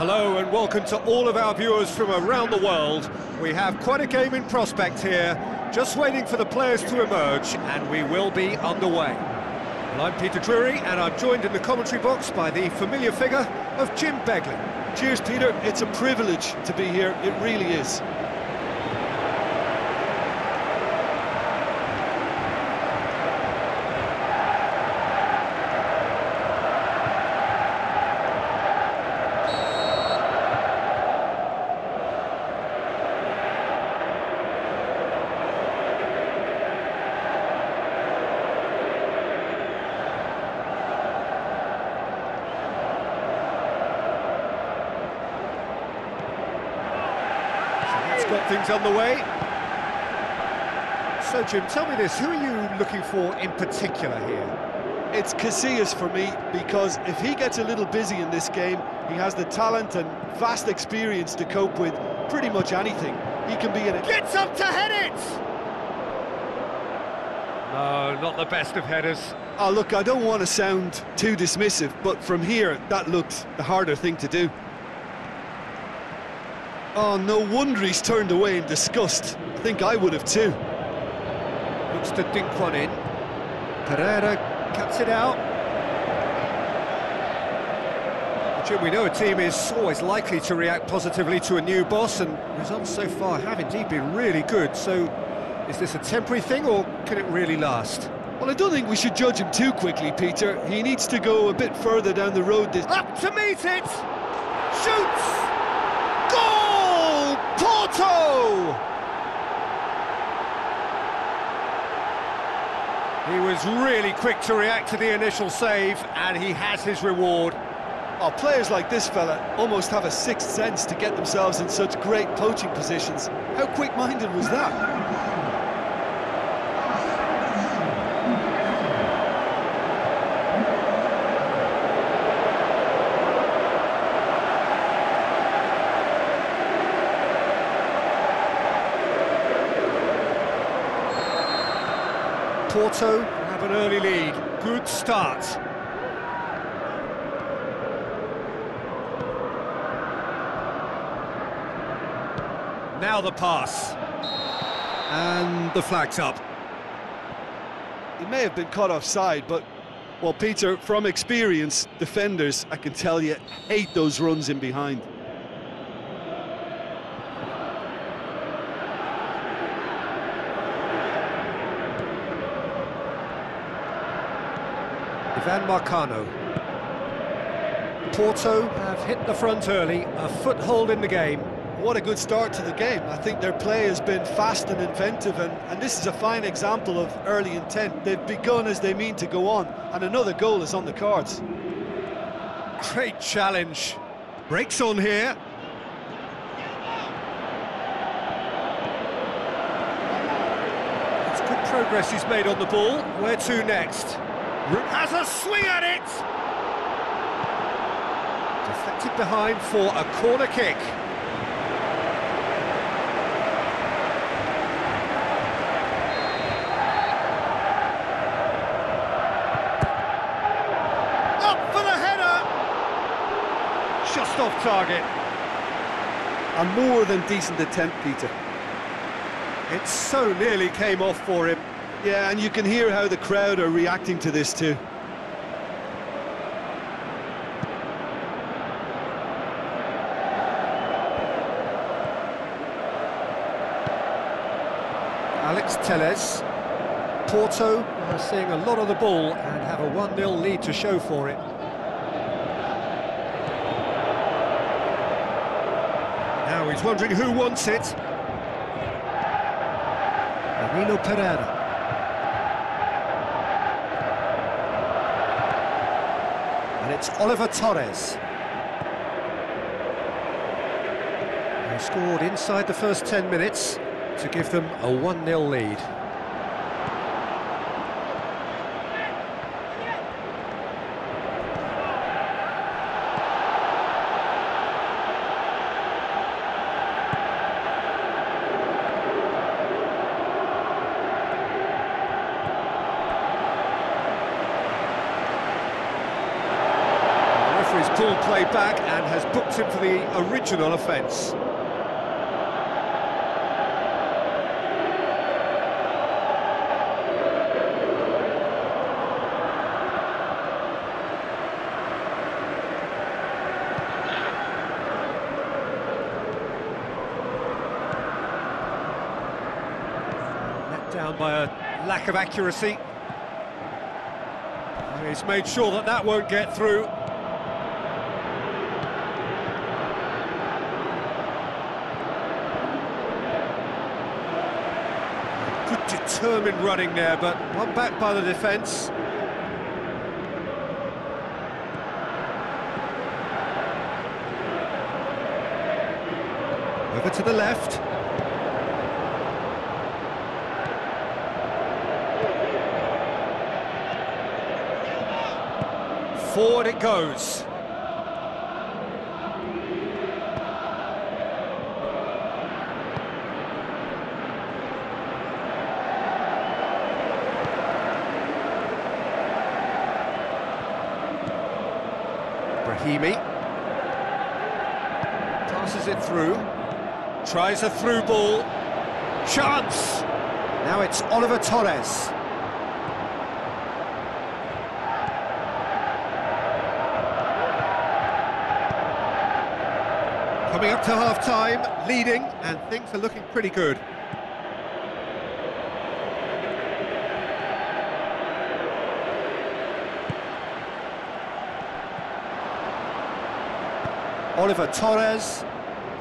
Hello and welcome to all of our viewers from around the world. We have quite a game in prospect here, just waiting for the players to emerge, and we will be underway. Well, I'm Peter Drury, and I'm joined in the commentary box by the familiar figure of Jim Beglin. Cheers, Peter. It's a privilege to be here. It really is. Got things underway. So Jim, tell me this, who are you looking for in particular here? It's Casillas for me, because if he gets a little busy in this game, he has the talent and vast experience to cope with pretty much anything. He can be in it. Gets up to head it! No, not the best of headers. Oh, look, I don't want to sound too dismissive, but from here, that looked the harder thing to do. Oh, no wonder he's turned away in disgust. I think I would have too. Looks to dink one in. Pereira cuts it out. Jim, we know a team is always likely to react positively to a new boss, and results so far have indeed been really good. So, is this a temporary thing, or can it really last? Well, I don't think we should judge him too quickly, Peter. He needs to go a bit further down the road. Up to meet it! Shoots! Goal! Porto! He was really quick to react to the initial save, and he has his reward. Oh, players like this fella almost have a sixth sense to get themselves in such great poaching positions. How quick-minded was that? Porto have an early lead. Good start. Now the pass. And the flag's up. He may have been caught offside, but, well, Peter, from experience, defenders, I can tell you, hate those runs in behind. Ivan Marcano. Porto have hit the front early, a foothold in the game. What a good start to the game. I think their play has been fast and inventive, and this is a fine example of early intent. They've begun as they mean to go on, and another goal is on the cards. Great challenge. Breaks on here. It's good progress he's made on the ball. Where to next? Has a swing at it! Deflected behind for a corner kick. Up for the header! Just off target. A more than decent attempt, Peter. It so nearly came off for him. Yeah, and you can hear how the crowd are reacting to this too. Alex Telles. Porto are seeing a lot of the ball and have a 1-0 lead to show for it. Now he's wondering who wants it. Danilo Pereira. And it's Oliver Torres. They scored inside the first 10 minutes to give them a 1-0 lead. Pull play back, and has booked him for the original offence. Let down by a lack of accuracy. And he's made sure that that won't get through. Good determined running there, but one back by the defence. Over to the left. Forward it goes. Brahimi passes it through, tries a through ball, chance! Now it's Oliver Torres. Coming up to half-time, leading, and things are looking pretty good. Oliver Torres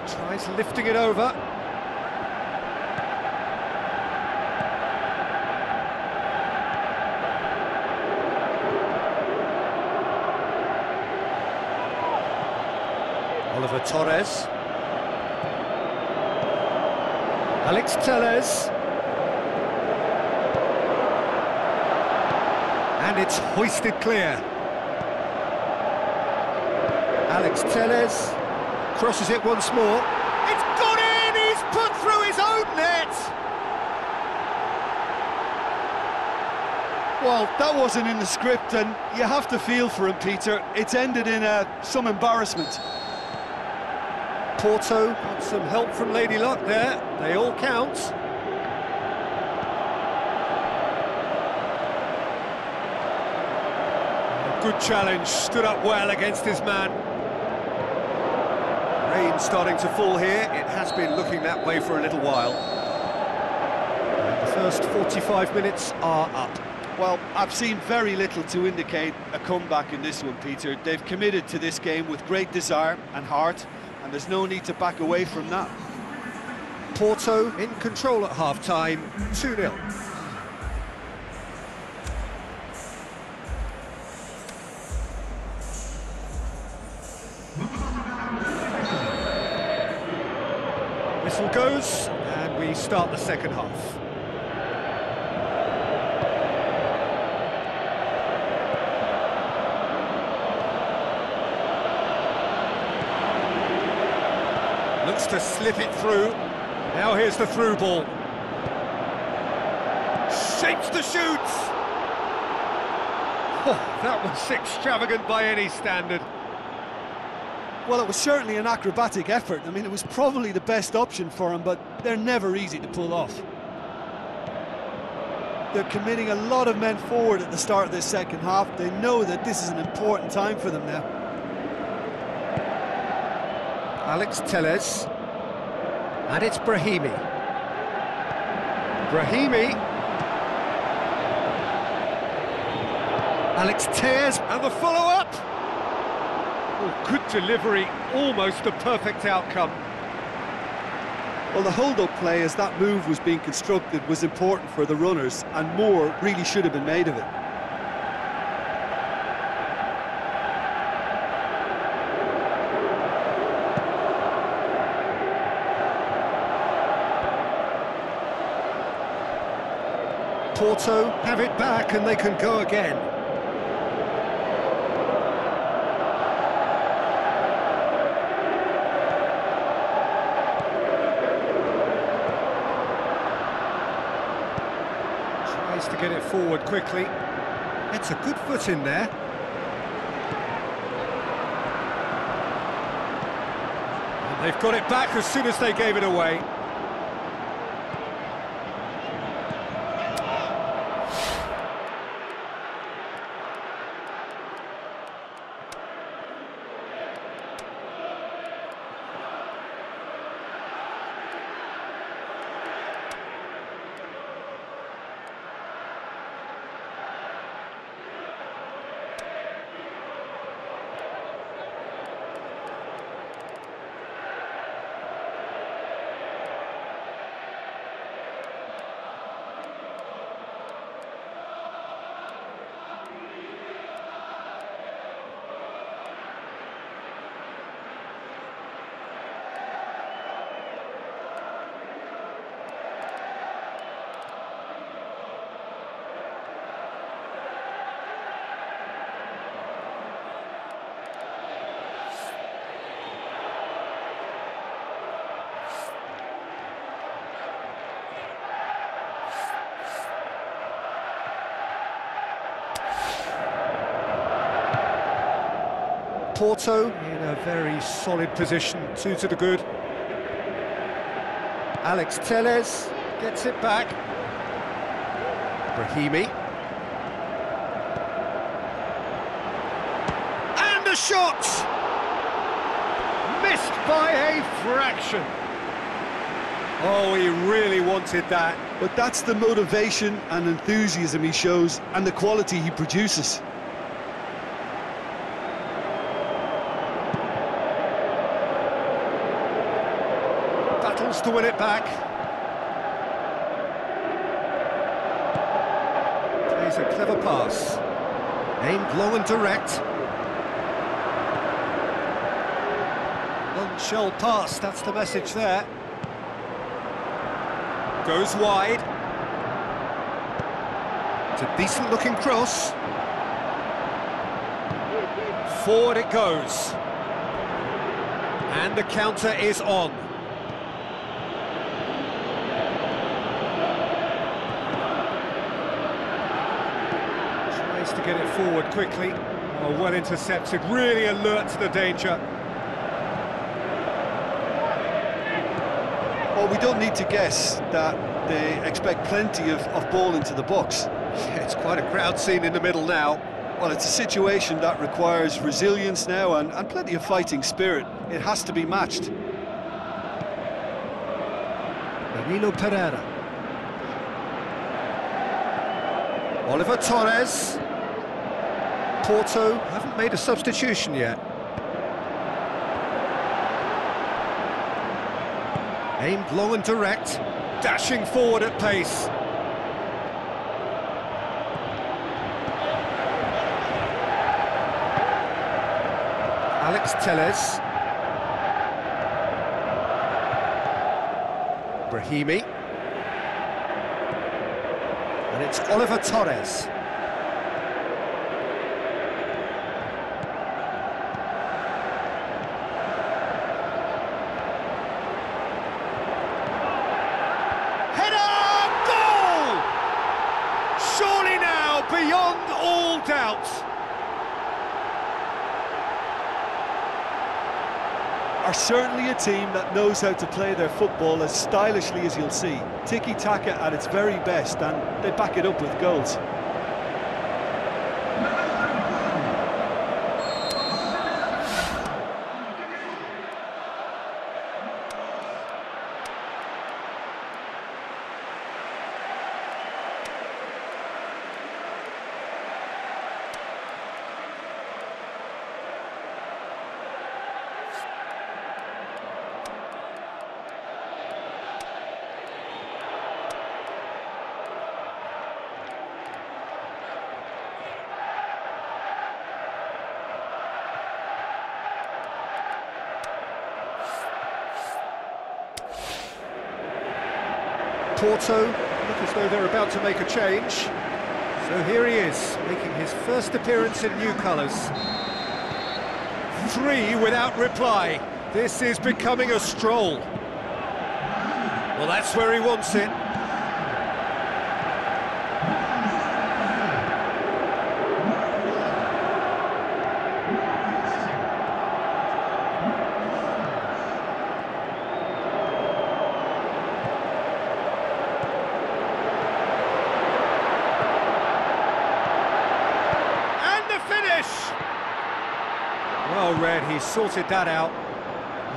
tries lifting it over. Oliver Torres. Alex Telles. And it's hoisted clear. Alex Telles crosses it once more. It's gone in! He's put through his own net! Well, that wasn't in the script, and you have to feel for him, Peter. It's ended in some embarrassment. Porto got some help from Lady Luck there. They all count. A good challenge, stood up well against his man. Rain starting to fall here. It has been looking that way for a little while. And the first 45 minutes are up. Well, I've seen very little to indicate a comeback in this one, Peter. They've committed to this game with great desire and heart, and there's no need to back away from that. Porto in control at half-time, 2-0. Whistle goes, and we start the second half. Looks to slip it through. Now here's the through ball. Shapes to shoot! Oh, that was extravagant by any standard. Well, it was certainly an acrobatic effort. I mean, it was probably the best option for him, but they're never easy to pull off. They're committing a lot of men forward at the start of this second half. They know that this is an important time for them now. Alex Telles. And it's Brahimi. Brahimi. Alex Telles, and the follow-up. Oh, good delivery, almost a perfect outcome. Well, the hold-up play as that move was being constructed was important for the runners, and more really should have been made of it. Porto have it back and they can go again. Tries to get it forward quickly. It's a good foot in there. They've got it back as soon as they gave it away. Porto in a very solid position, 2 to the good. Alex Telles gets it back. Brahimi. And a shot! Missed by a fraction. Oh, he really wanted that. But that's the motivation and enthusiasm he shows, and the quality he produces. Battles to win it back. Plays a clever pass. Aimed long and direct. None-shell pass, that's the message there. Goes wide. It's a decent-looking cross. Forward it goes. And the counter is on. Tries to get it forward quickly. Oh, well intercepted, really alert to the danger. Well, we don't need to guess that they expect plenty of ball into the box. Yeah, it's quite a crowd scene in the middle now. Well, it's a situation that requires resilience now and plenty of fighting spirit. It has to be matched. Danilo Pereira. Oliver Torres. Porto haven't made a substitution yet. Aimed long and direct, dashing forward at pace. Alex Telles. Brahimi. And it's Oliver Torres. Beyond all doubt. Are certainly a team that knows how to play their football as stylishly as you'll see. Tiki-taka at its very best, and they back it up with goals. Porto look as though they're about to make a change. So here he is, making his first appearance in new colours. 3 without reply. This is becoming a stroll. Well, that's where he wants it. red, he sorted that out.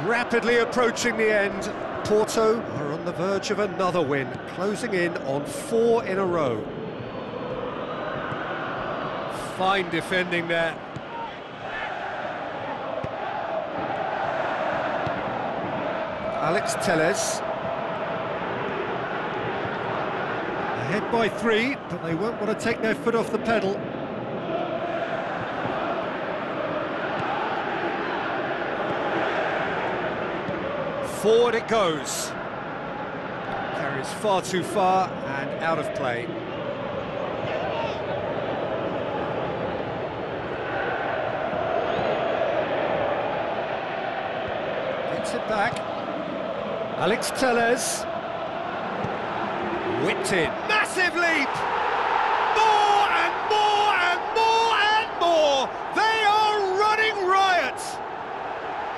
Rapidly approaching the end. Porto are on the verge of another win, closing in on 4 in a row. Fine defending there. Alex Telles. Ahead by 3, but they won't want to take their foot off the pedal. Forward it goes. Carries far too far and out of play. Gets it back. Alex Telles. Whipped in. Massive leap! More and more and more and more! They are running riot!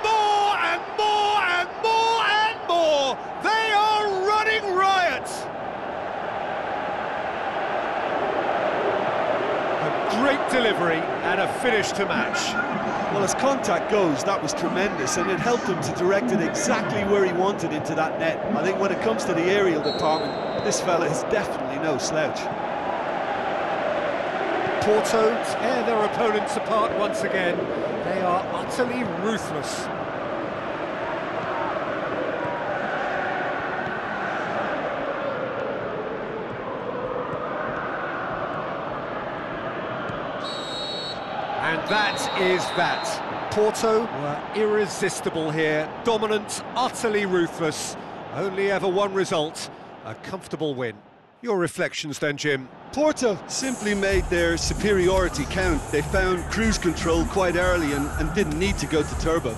More and more and more and more! They are running riot! A great delivery and a finish to match. Well, as contact goes, that was tremendous, and it helped him to direct it exactly where he wanted into that net. I think when it comes to the aerial department, this fella is definitely no slouch. Porto tear their opponents apart once again. They are utterly ruthless. And that is that. Porto were irresistible here, dominant, utterly ruthless. Only ever one result, a comfortable win. Your reflections then, Jim? Porto simply made their superiority count. They found cruise control quite early and didn't need to go to turbo.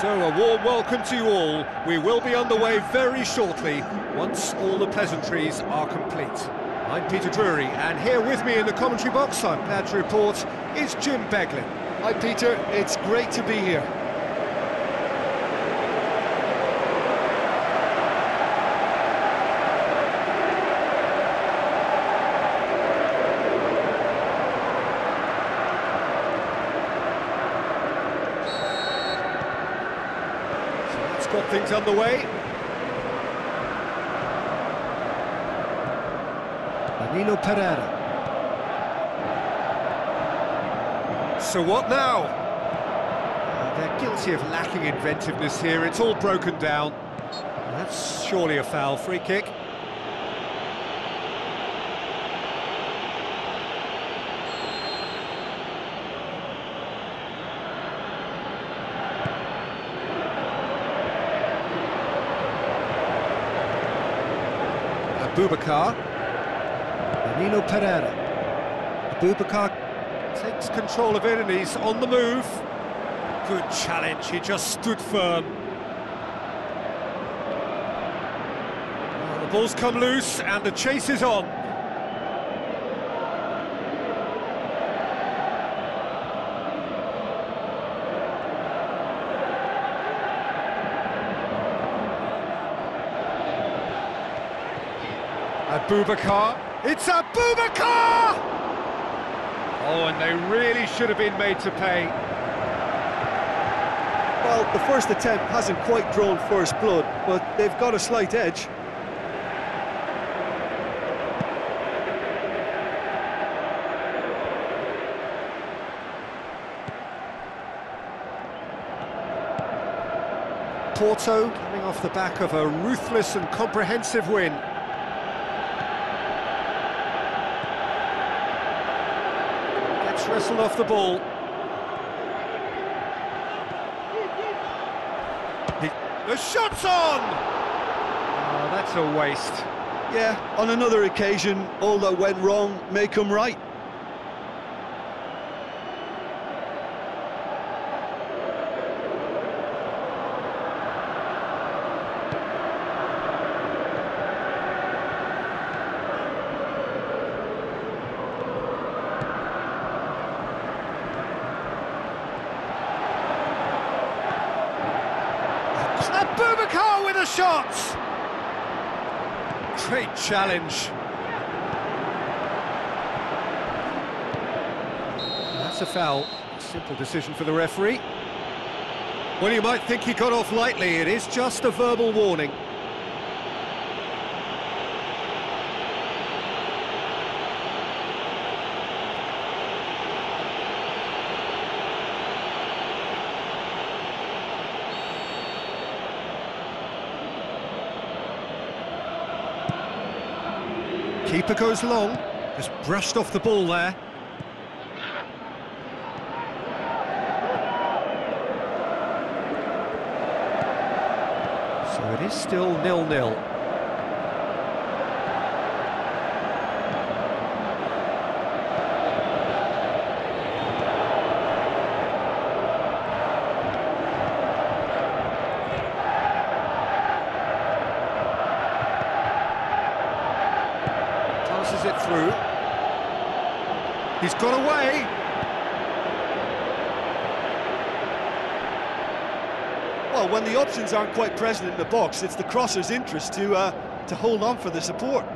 So a warm welcome to you all. We will be underway very shortly, once all the pleasantries are complete. I'm Peter Drury, and here with me in the commentary box, I'm glad to report, is Jim Beglin. Hi Peter, it's great to be here. Got things underway. Danilo Pereira. So what now? They're guilty of lacking inventiveness here. It's all broken down. That's surely a foul. Free kick. Abubakar, Danilo Pereira. Abubakar takes control of it and he's on the move. Good challenge, he just stood firm. Well, the ball's come loose and the chase is on. Abubakar, it's Abubakar! Oh, and they really should have been made to pay. Well, the first attempt hasn't quite drawn first blood, but they've got a slight edge. Porto coming off the back of a ruthless and comprehensive win. Wrestled off the ball. The shot's on! Oh, that's a waste. Yeah, on another occasion, all that went wrong may come right. Abubakar with a shot! Great challenge. That's a foul. Simple decision for the referee. Well, you might think he got off lightly. It is just a verbal warning. Keeper goes long, just brushed off the ball there. So it is still 0-0. It through. He's got away. Well, when the options aren't quite present in the box, it's the crosser's interest to hold on for the support.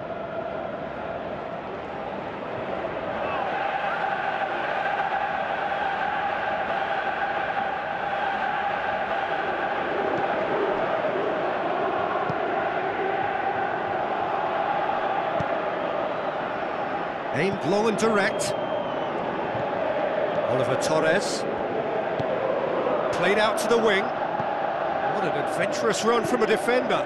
Aimed long and direct. Oliver Torres. Played out to the wing. What an adventurous run from a defender.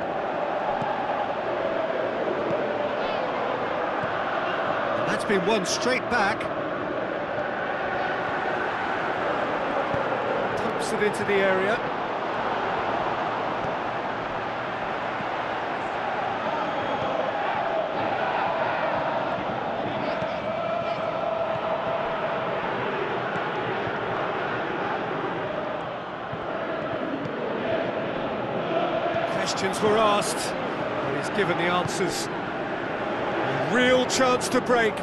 And that's been won straight back. Pumps it into the area. Questions were asked, but he's given the answers. A real chance to break.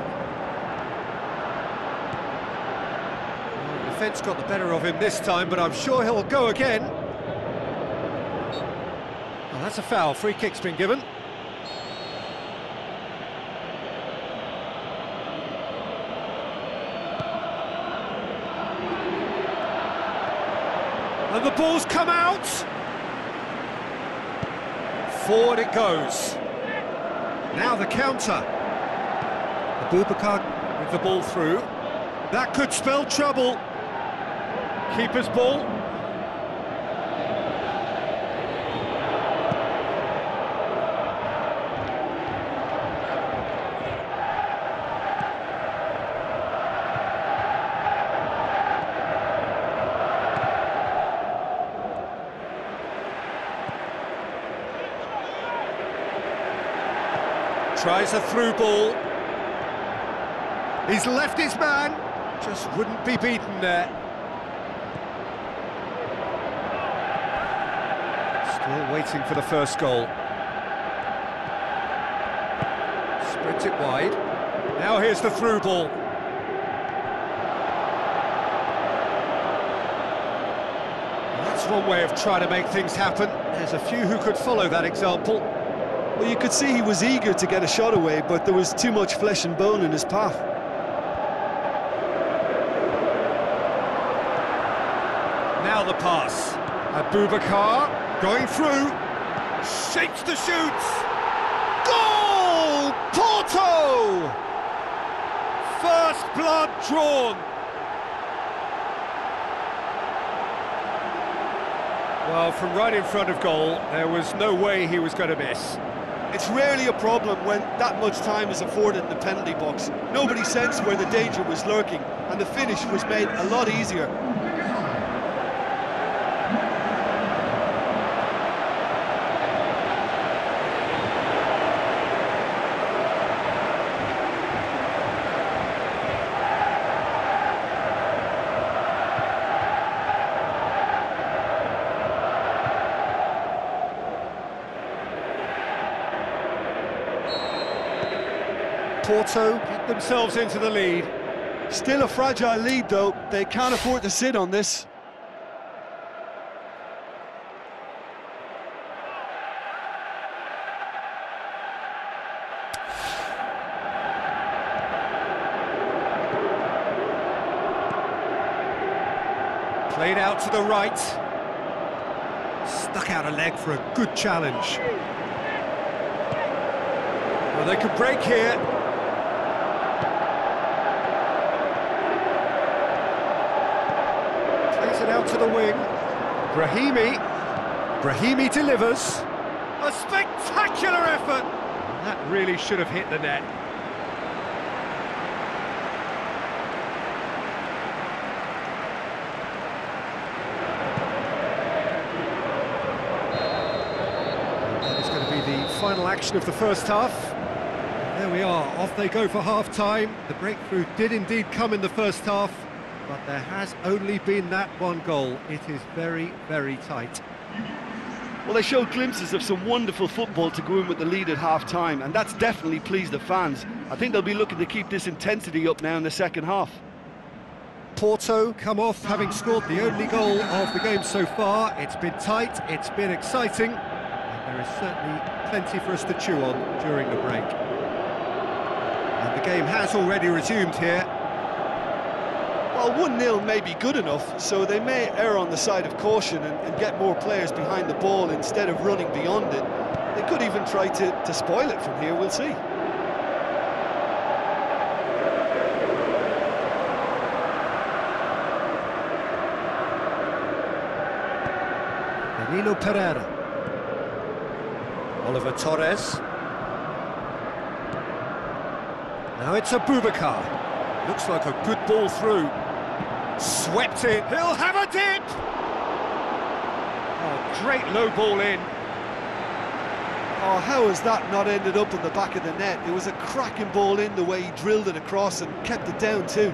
Well, the defence got the better of him this time, but I'm sure he'll go again. Well, that's a foul. Free kick's been given. And the ball's come out. Forward it goes. Now the counter. Abubakar with the ball through. That could spell trouble. Keeper's ball. Tries a through ball. He's left his man. Just wouldn't be beaten there. Still waiting for the first goal. Spreads it wide. Now here's the through ball. That's one way of trying to make things happen. There's a few who could follow that example. Well, you could see he was eager to get a shot away, but there was too much flesh and bone in his path. Now the pass. Abubakar going through. Shapes the shoots. Goal! Porto! First blood drawn. Well, from right in front of goal, there was no way he was going to miss. It's rarely a problem when that much time is afforded in the penalty box. Nobody sensed where the danger was lurking, and the finish was made a lot easier. Porto get themselves into the lead. Still a fragile lead, though. They can't afford to sit on this. Played out to the right. Stuck out a leg for a good challenge. Well, they could break here. Plays it out to the wing. Brahimi delivers. A spectacular effort. That really should have hit the net. That is going to be the final action of the first half. There we are, off they go for half-time. The breakthrough did indeed come in the first half, but there has only been that one goal. It is very, very tight. Well, they showed glimpses of some wonderful football to go in with the lead at half-time, and that's definitely pleased the fans. I think they'll be looking to keep this intensity up now in the second half. Porto come off having scored the only goal of the game so far. It's been tight, it's been exciting, and there is certainly plenty for us to chew on during the break. And the game has already resumed here. Well, 1-0 may be good enough, so they may err on the side of caution and get more players behind the ball instead of running beyond it. They could even try to spoil it from here, we'll see. Danilo Pereira. Oliver Torres. Now it's Abubakar. Looks like a good ball through. Swept in. He'll have a dip! Oh, great low ball in. Oh, how has that not ended up in the back of the net? It was a cracking ball in the way he drilled it across and kept it down too.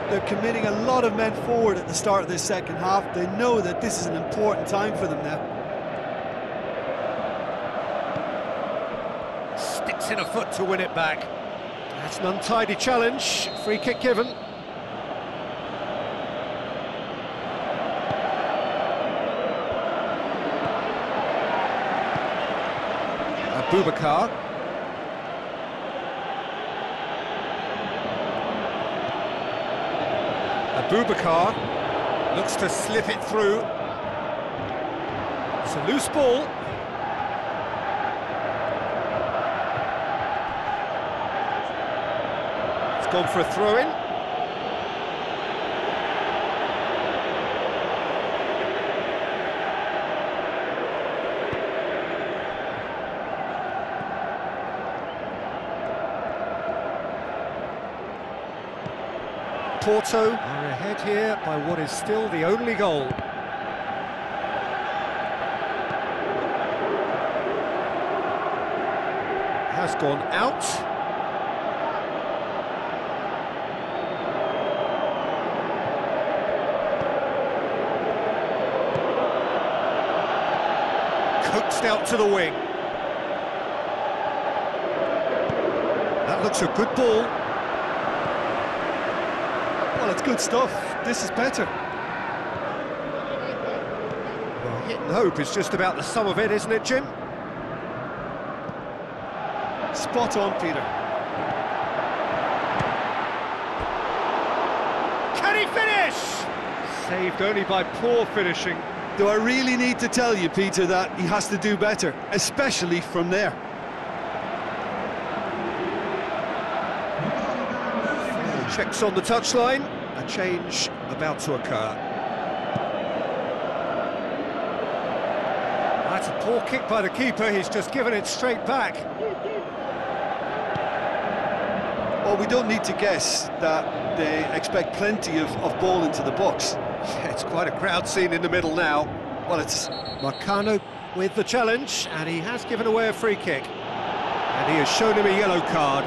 They're committing a lot of men forward at the start of this second half. They know that this is an important time for them now. gets in a foot to win it back. That's an untidy challenge, free kick given. Abubakar. Abubakar looks to slip it through. It's a loose ball. It's gone for a throw-in. Porto are ahead here by what is still the only goal. Has gone out. Coaxed out to the wing. That looks a good ball. Well, it's good stuff. This is better. Well, hit and hope is just about the sum of it, isn't it, Jim? Spot on, Peter. Can he finish? Saved only by poor finishing. Do I really need to tell you, Peter, that he has to do better, especially from there? Checks on the touchline, a change about to occur. That's a poor kick by the keeper, he's just given it straight back. Well, we don't need to guess that they expect plenty of ball into the box. It's quite a crowd scene in the middle now. Well, it's... Marcano with the challenge, and he has given away a free kick. And he has shown him a yellow card.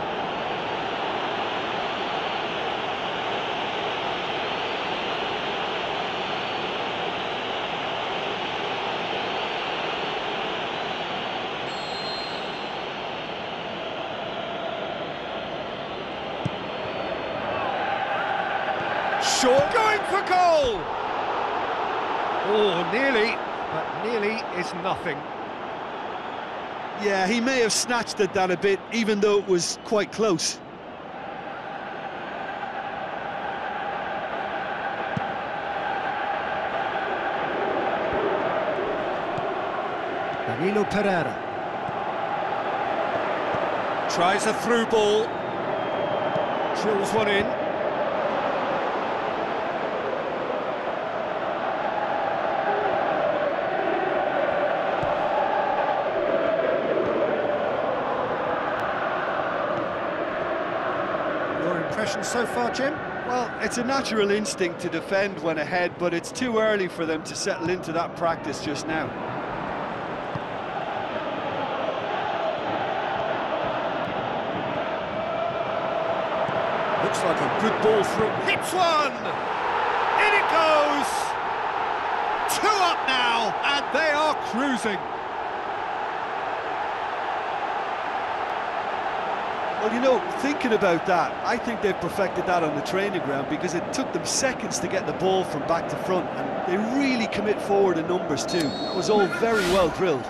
Short, going for goal! Oh, nearly, but nearly is nothing. Yeah, he may have snatched at that a bit, even though it was quite close. Danilo Pereira. Tries a through ball. Drills one in. Impressions so far, Jim? Well, it's a natural instinct to defend when ahead, but it's too early for them to settle into that practice just now. Looks like a good ball through. Hits one! In it goes! 2 up now, and they are cruising. Well, you know, thinking about that, I think they've perfected that on the training ground because it took them seconds to get the ball from back to front, and they really commit forward in numbers too. That was all very well drilled.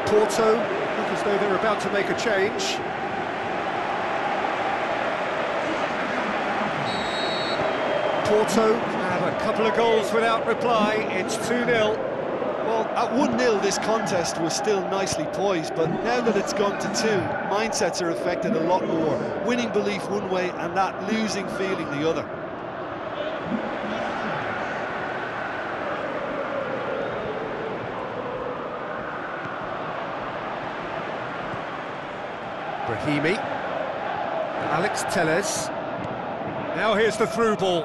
Porto look as though they're about to make a change. Porto have a couple of goals without reply. It's 2-0. Well, at 1-0 this contest was still nicely poised, but now that it's gone to 2, mindsets are affected a lot more. Winning belief one way and that losing feeling the other. Brahimi. Alex Telles. Now here's the through ball.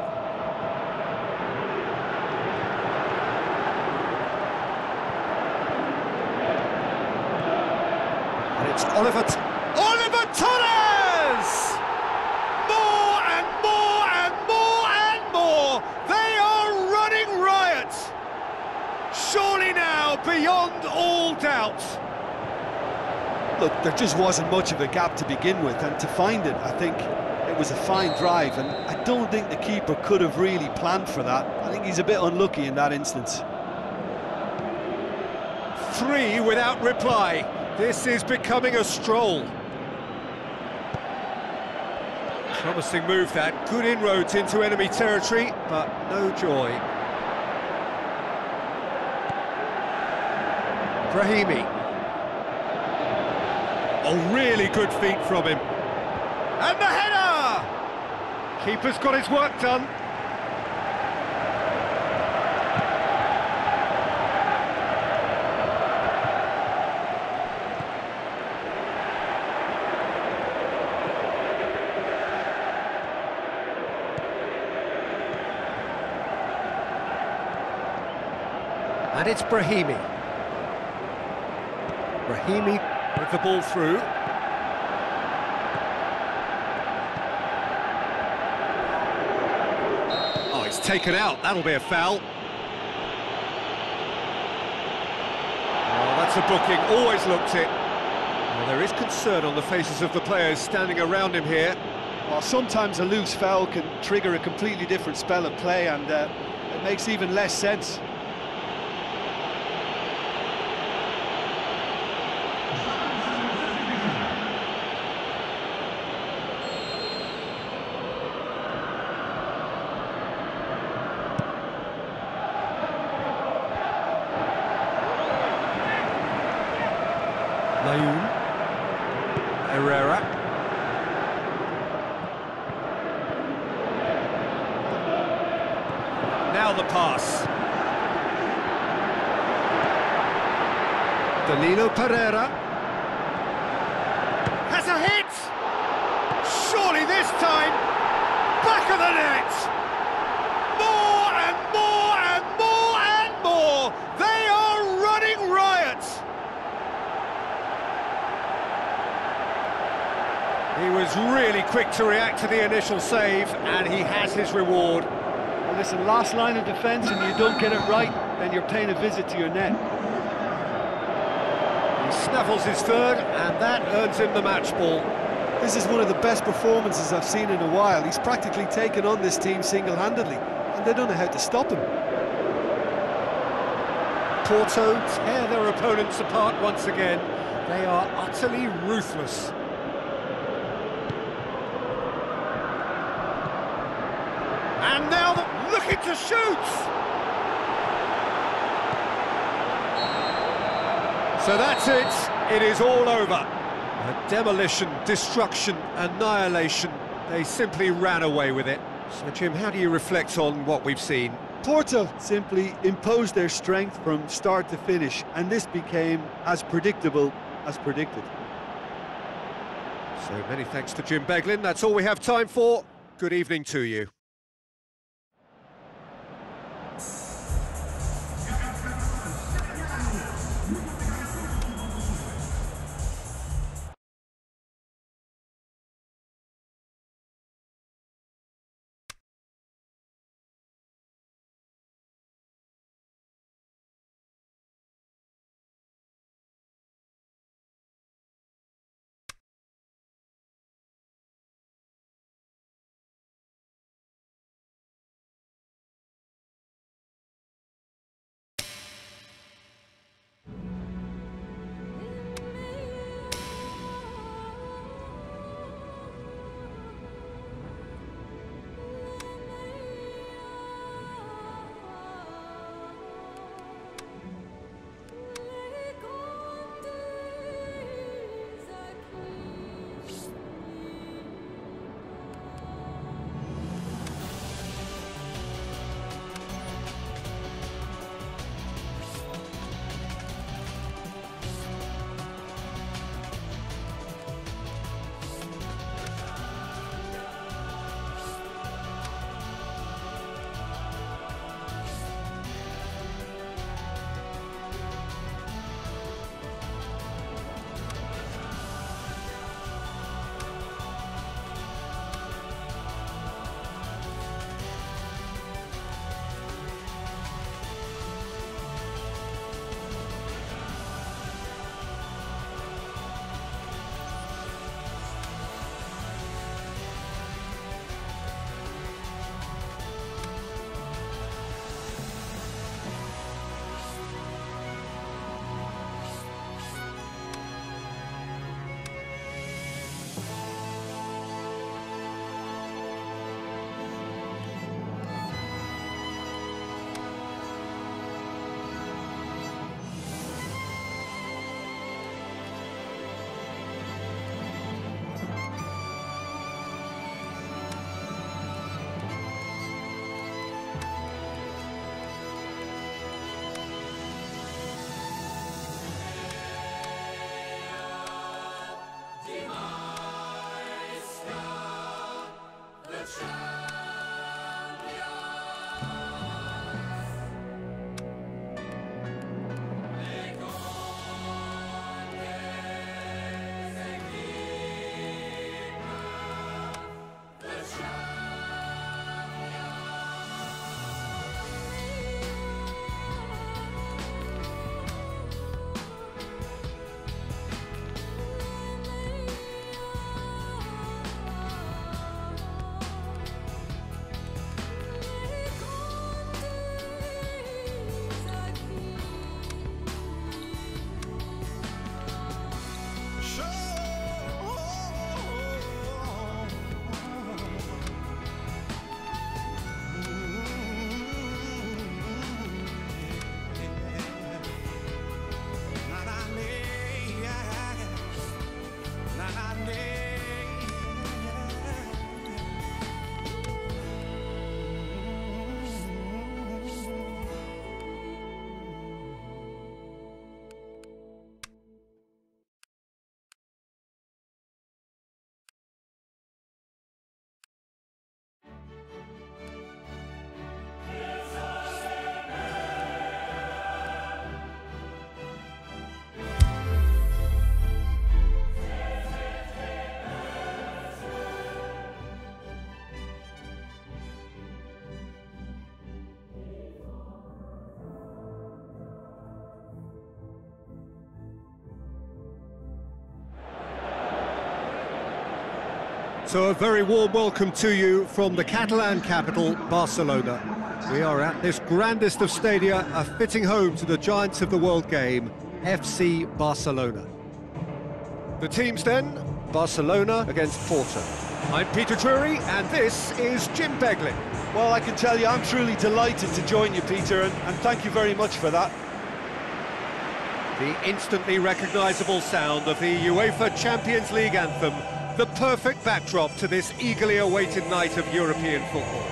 And it's Oliver Torres! More and more and more and more! They are running riot! Surely now, beyond all doubt. Look, there just wasn't much of a gap to begin with, and to find it, I think it was a fine drive, and I don't think the keeper could have really planned for that. I think he's a bit unlucky in that instance. 3 without reply. This is becoming a stroll. Promising move that, good inroads into enemy territory, but no joy. Brahimi. Oh, really good feet from him. And the header! Keeper's got his work done. And it's Brahimi. Brahimi with the ball through. Oh, it's taken out. That'll be a foul. Oh, that's a booking. Always looked it. Well, there is concern on the faces of the players standing around him here. Well, sometimes a loose foul can trigger a completely different spell of play, and it makes even less sense. Layun. Herrera. Now the pass. Danilo Pereira. Has a hit! Surely this time, back of the net! More and more and more and more! They are running riot! He was really quick to react to the initial save, and he has his reward. Well, listen, last line of defence, and you don't get it right, then you're paying a visit to your net. He snaffles his third, and that earns him the match ball. This is one of the best performances I've seen in a while. He's practically taken on this team single-handedly, and they don't know how to stop him. Porto tear their opponents apart once again. They are utterly ruthless. And now looking to shoot! So that's it. It is all over. A demolition, destruction, annihilation. They simply ran away with it. So, Jim, how do you reflect on what we've seen? Porto simply imposed their strength from start to finish, and this became as predictable as predicted. So many thanks to Jim Beglin. That's all we have time for. Good evening to you. So a very warm welcome to you from the Catalan capital, Barcelona. We are at this grandest of stadia, a fitting home to the giants of the world game, FC Barcelona. The teams then, Barcelona against Porto. I'm Peter Drury, and this is Jim Beglin. Well, I can tell you, I'm truly delighted to join you, Peter, and thank you very much for that. The instantly recognisable sound of the UEFA Champions League anthem, the perfect backdrop to this eagerly awaited night of European football.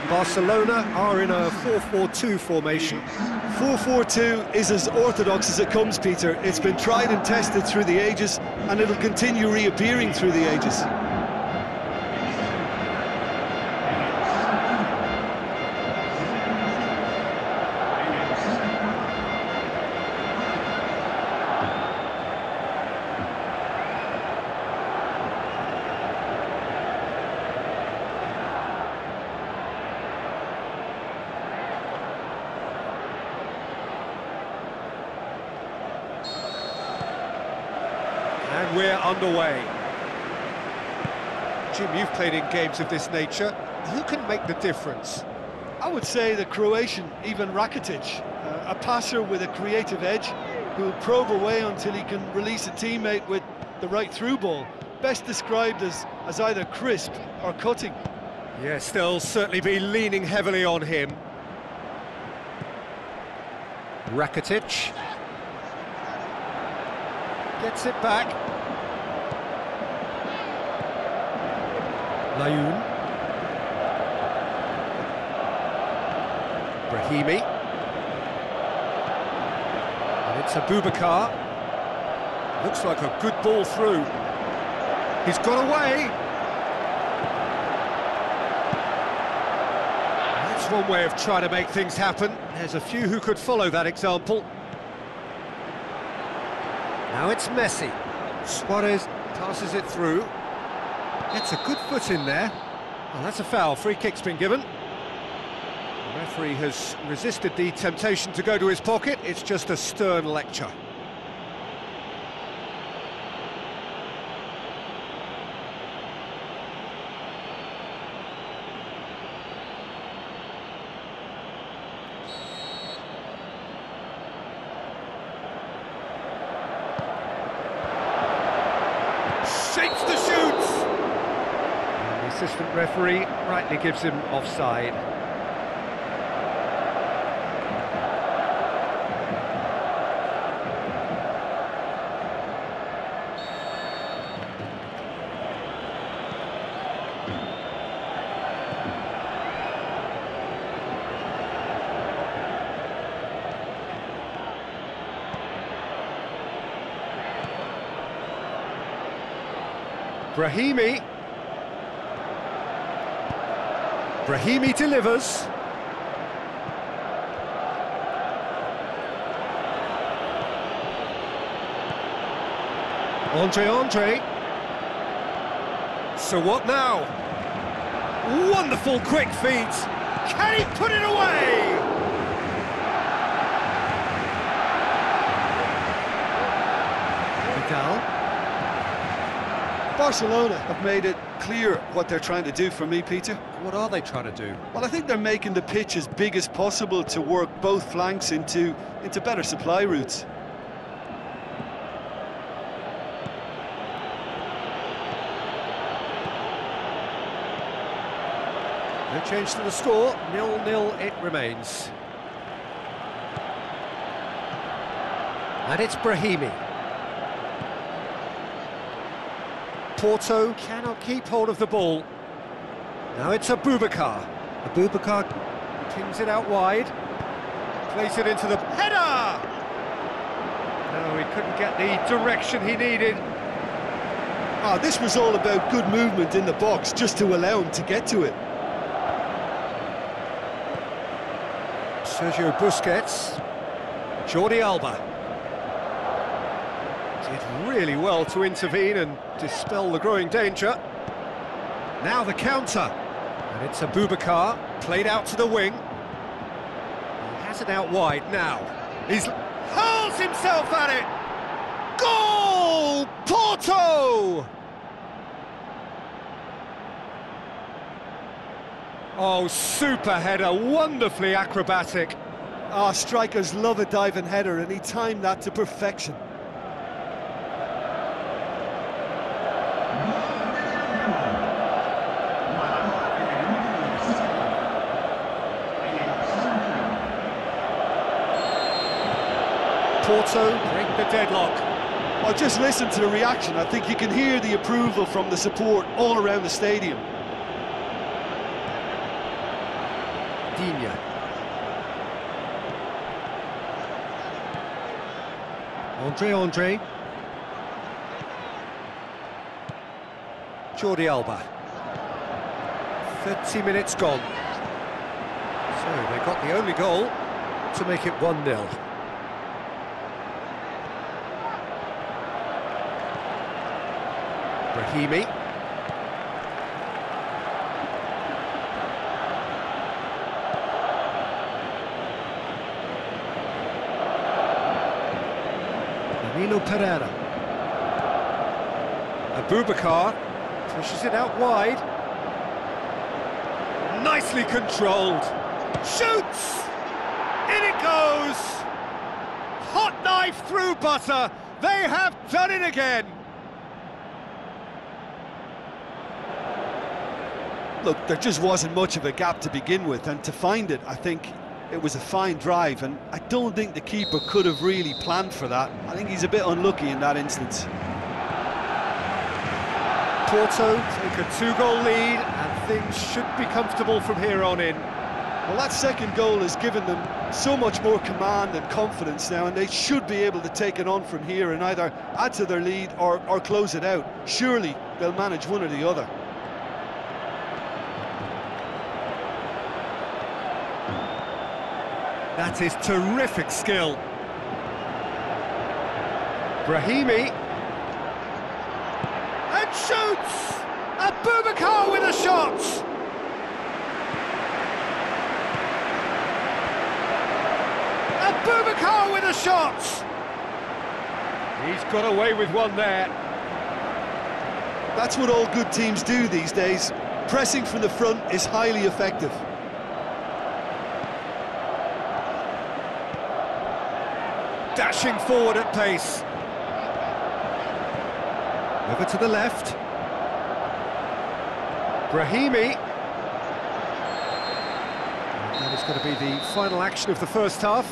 Barcelona are in a 4-4-2 formation. 4-4-2 is as orthodox as it comes, Peter. It's been tried and tested through the ages, and it'll continue reappearing through the ages. And we're underway. Jim, you've played in games of this nature. Who can make the difference? I would say the Croatian, Ivan Rakitic, a passer with a creative edge who'll probe away until he can release a teammate with the right through ball. Best described as either crisp or cutting. Yes, they'll certainly be leaning heavily on him. Rakitic gets it back. Layun. Brahimi. And it's Abubakar. Looks like a good ball through. He's got away. That's one way of trying to make things happen. There's a few who could follow that example. Now it's Messi. Suarez passes it through. Gets a good foot in there. Well, that's a foul. Free kick's been given. The referee has resisted the temptation to go to his pocket. It's just a stern lecture. Shapes to shoot! And the assistant referee rightly gives him offside. Brahimi delivers. Andre. So what now? Wonderful quick feet. Can he put it away? Vidal. Barcelona have made it clear what they're trying to do for me, Peter. What are they trying to do? Well, I think they're making the pitch as big as possible to work both flanks into better supply routes. No change to the score, 0-0 it remains. And it's Brahimi. Porto cannot keep hold of the ball. Now it's Abubakar. Abubakar pings it out wide. Plays it into the header! couldn't get the direction he needed. Ah, this was all about good movement in the box, just to allow him to get to it. Sergio Busquets. Jordi Alba. Did really well to intervene and dispel the growing danger. Now the counter. And it's Abubakar, played out to the wing. He has it out wide now. He's hurls himself at it! Goal! Porto! Oh, super header, wonderfully acrobatic. Ah, strikers love a diving header, and he timed that to perfection. Porto break the deadlock. Well, just listen to the reaction. I think you can hear the approval from the support all around the stadium. Andre. Jordi Alba. 30 minutes gone. So they got the only goal to make it 1-0. Brahimi. Pereira. Abubakar pushes it out wide. Nicely controlled. Shoots! In it goes! Hot knife through butter. They have done it again. Look, there just wasn't much of a gap to begin with, and to find it, I think it was a fine drive, and I don't think the keeper could have really planned for that. I think he's a bit unlucky in that instance. Porto take a 2-goal lead, and things should be comfortable from here on in. Well, that second goal has given them so much more command and confidence now, and they should be able to take it on from here and either add to their lead or close it out. Surely they'll manage one or the other. That is terrific skill. Brahimi. And shoots! Abubakar with a shot! Abubakar with a shot! He's got away with one there. That's what all good teams do these days. Pressing from the front is highly effective. Dashing forward at pace. Over to the left. Brahimi. And that is going to be the final action of the first half.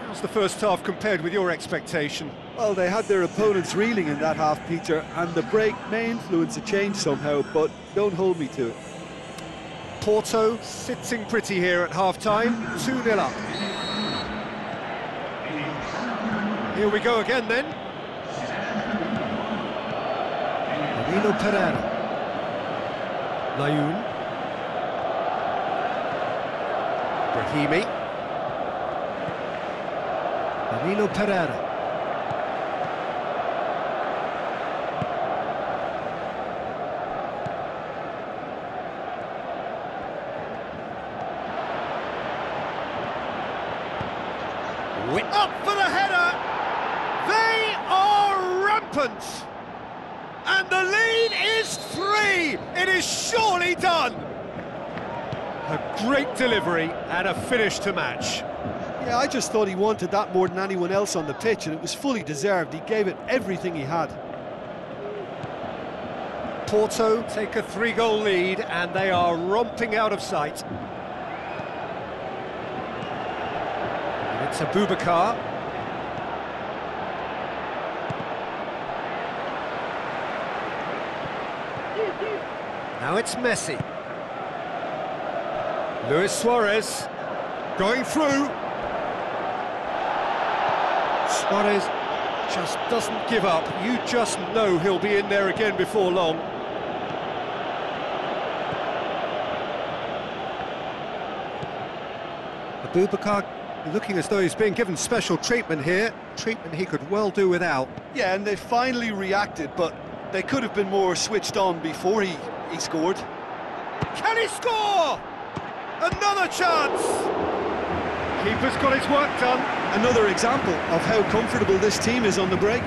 How's the first half compared with your expectation? Well, they had their opponents reeling in that half, Peter, and the break may influence a change somehow, but don't hold me to it. Porto sitting pretty here at half-time, 2-0 up. Here we go again then. Pereira. Layun. Brahimi. Pereira. Up for the header! They are rampant! And the lead is 3! It is surely done! A great delivery and a finish to match. Yeah, I just thought he wanted that more than anyone else on the pitch, and it was fully deserved. He gave it everything he had. Porto take a 3-goal lead and they are romping out of sight. And it's Abubakar. Now it's Messi. Luis Suarez going through. Suarez Just doesn't give up. You just know he'll be in there again before long. Abubakar looking as though he's being given special treatment here. Treatment he could well do without. Yeah, and they finally reacted, but they could have been more switched on before he scored. Can he score? Another chance! Keeper's got his work done. Another example of how comfortable this team is on the break.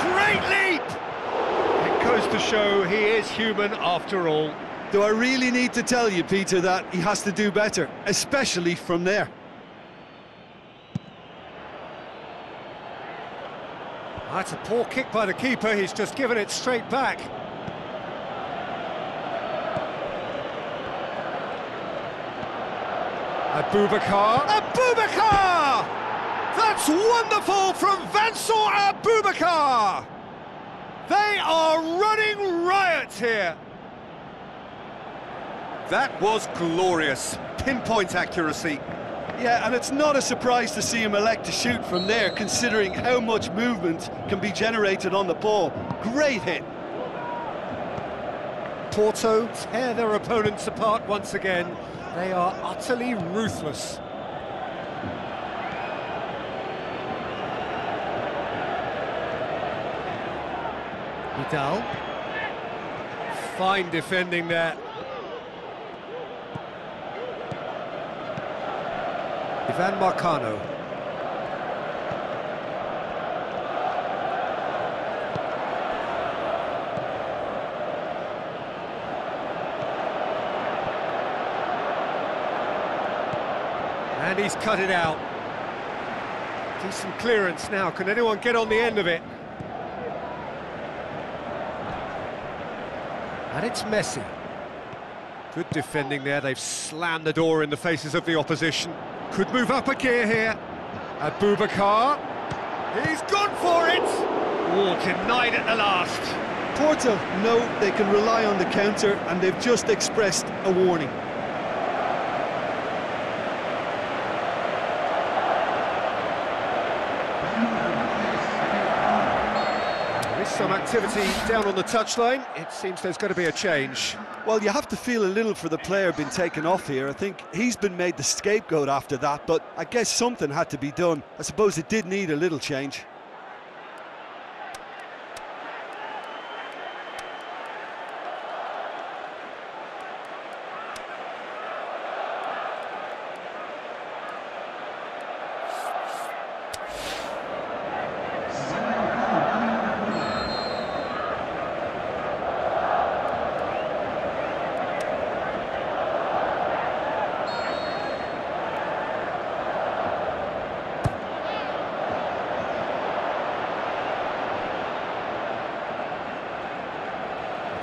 Great leap! It goes to show he is human after all. Do I really need to tell you, Peter, that he has to do better, especially from there? That's a poor kick by the keeper, he's just given it straight back. Abubakar! Abubakar! That's wonderful from Vincent Abubakar! They are running riot here. That was glorious. Pinpoint accuracy. Yeah, and it's not a surprise to see him elect to shoot from there, considering how much movement can be generated on the ball. Great hit. Porto tear their opponents apart once again. They are utterly ruthless. Vidal. Fine defending there. Ivan Marcano. And he's cut it out. Decent clearance now. Can anyone get on the end of it? And it's Messi. Good defending there. They've slammed the door in the faces of the opposition. Could move up a gear here. Abubakar. He's gone for it. Oh, denied at the last. Porto know they can rely on the counter, and they've just expressed a warning. There is some activity down on the touchline. It seems there's going to be a change. Well, you have to feel a little for the player being taken off here. I think he's been made the scapegoat after that, but I guess something had to be done. I suppose it did need a little change.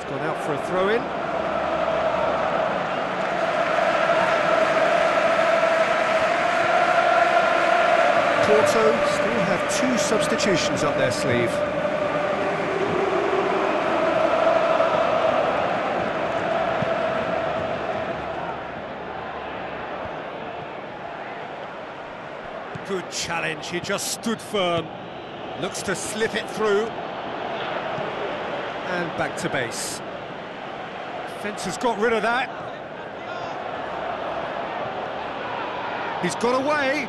Gone out for a throw-in. Porto still have two substitutions up their sleeve. Good challenge, he just stood firm. Looks to slip it through. And back to base. Defence has got rid of that. He's got away.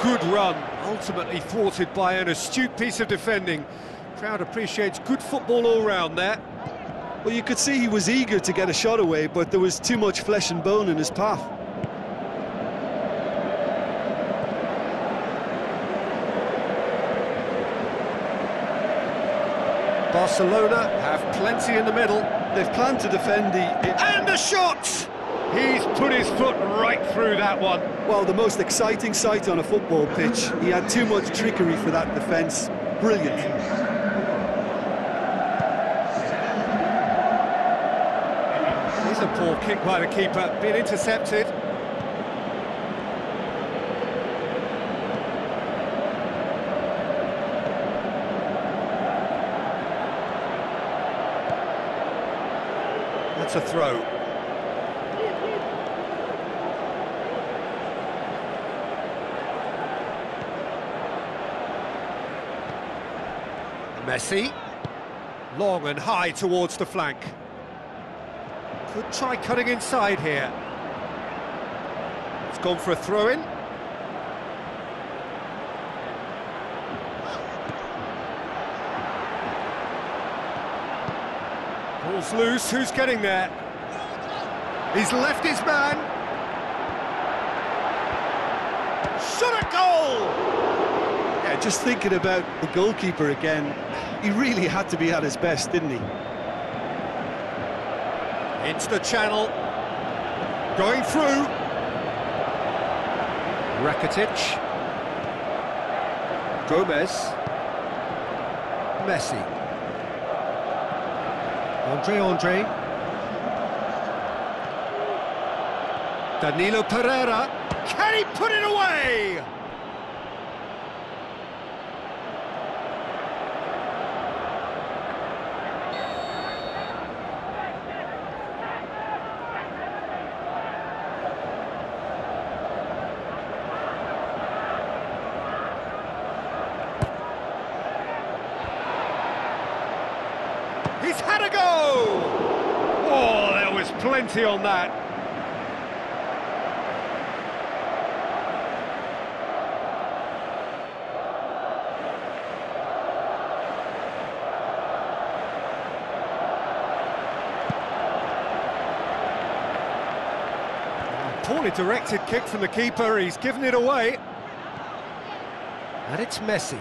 Good run, ultimately thwarted by an astute piece of defending. Crowd appreciates good football all round there. Well, you could see he was eager to get a shot away, but there was too much flesh and bone in his path. Barcelona have plenty in the middle. They've planned to defend the... And a shot! He's put his foot right through that one. Well, the most exciting sight on a football pitch. He had too much trickery for that defence. Brilliant. Here's a poor kick by the keeper, being intercepted. That's a throw. Messi. Long and high towards the flank. Could try cutting inside here. It's gone for a throw-in. Ball's loose, who's getting there? He's left his man. Shot at goal! Yeah, just thinking about the goalkeeper again, he really had to be at his best, didn't he? Into the channel. Going through. Rakitic. Gomez. Messi. Andre. Danilo Pereira. Can he put it away? He's had a go! Oh, there was plenty on that. Poorly directed kick from the keeper, he's given it away. And it's Messi.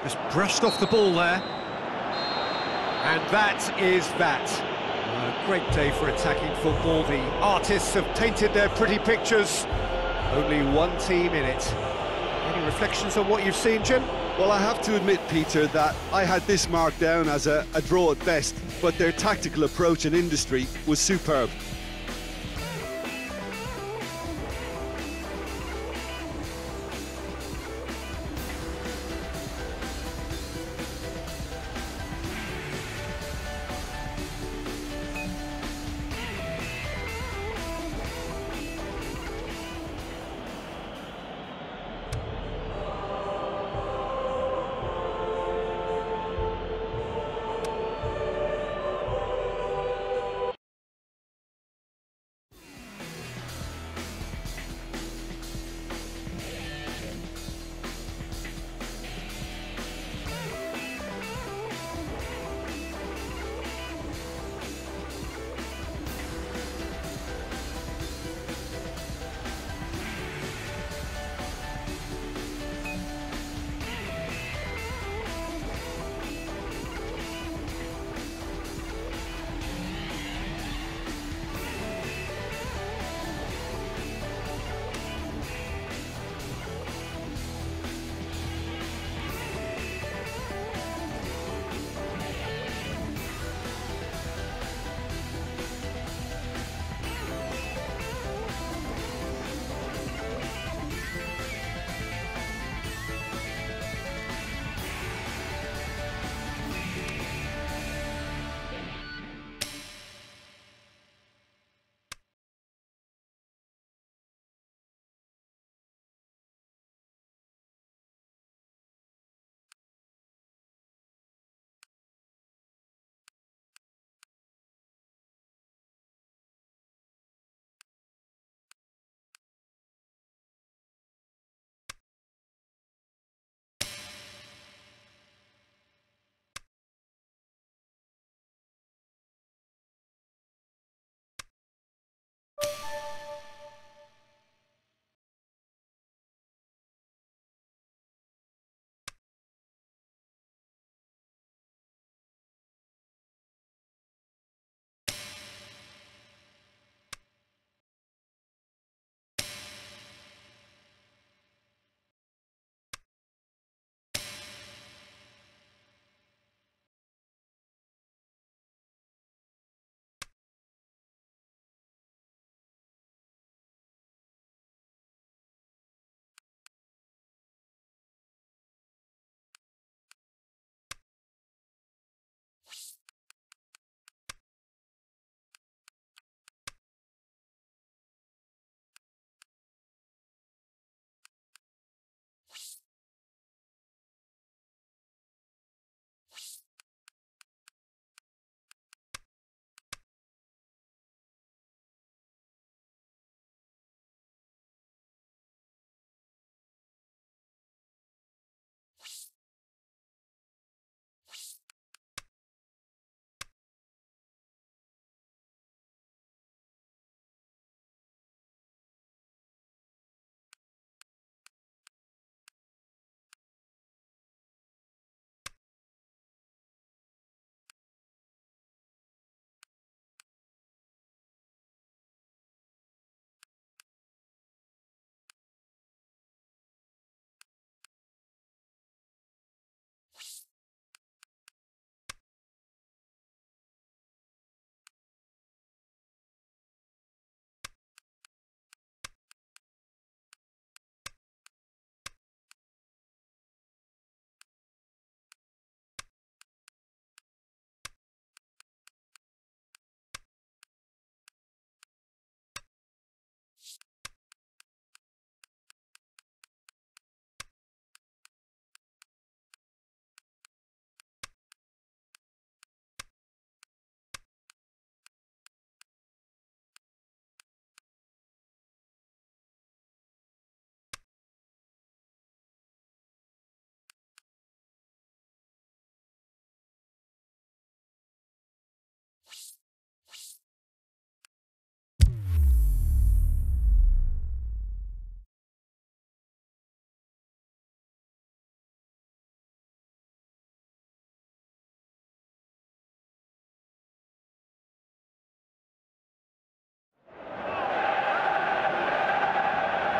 Just brushed off the ball there. And that is that. A great day for attacking football. The artists have painted their pretty pictures. Only one team in it. Any reflections on what you've seen, Jim? Well, I have to admit, Peter, that I had this marked down as a draw at best, but their tactical approach and industry was superb.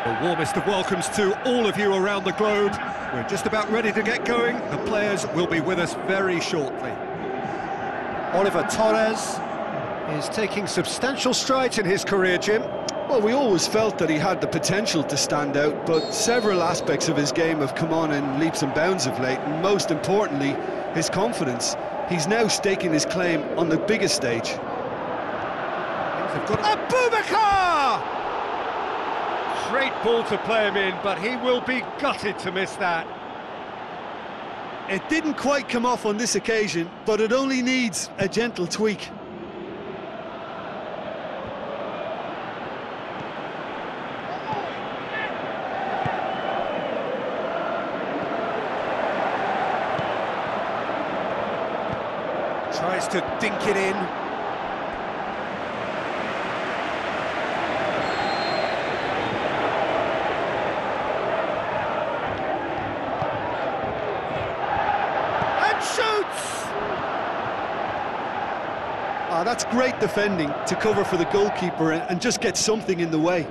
The warmest of welcomes to all of you around the globe. We're just about ready to get going. The players will be with us very shortly. Oliver Torres is taking substantial strides in his career, Jim. Well, we always felt that he had the potential to stand out, but several aspects of his game have come on in leaps and bounds of late, and most importantly, his confidence. He's now staking his claim on the biggest stage. They've got Abubakar! Great ball to play him in, but he will be gutted to miss that. It didn't quite come off on this occasion, but it only needs a gentle tweak. Tries to dink it in. That's great defending to cover for the goalkeeper and just get something in the way.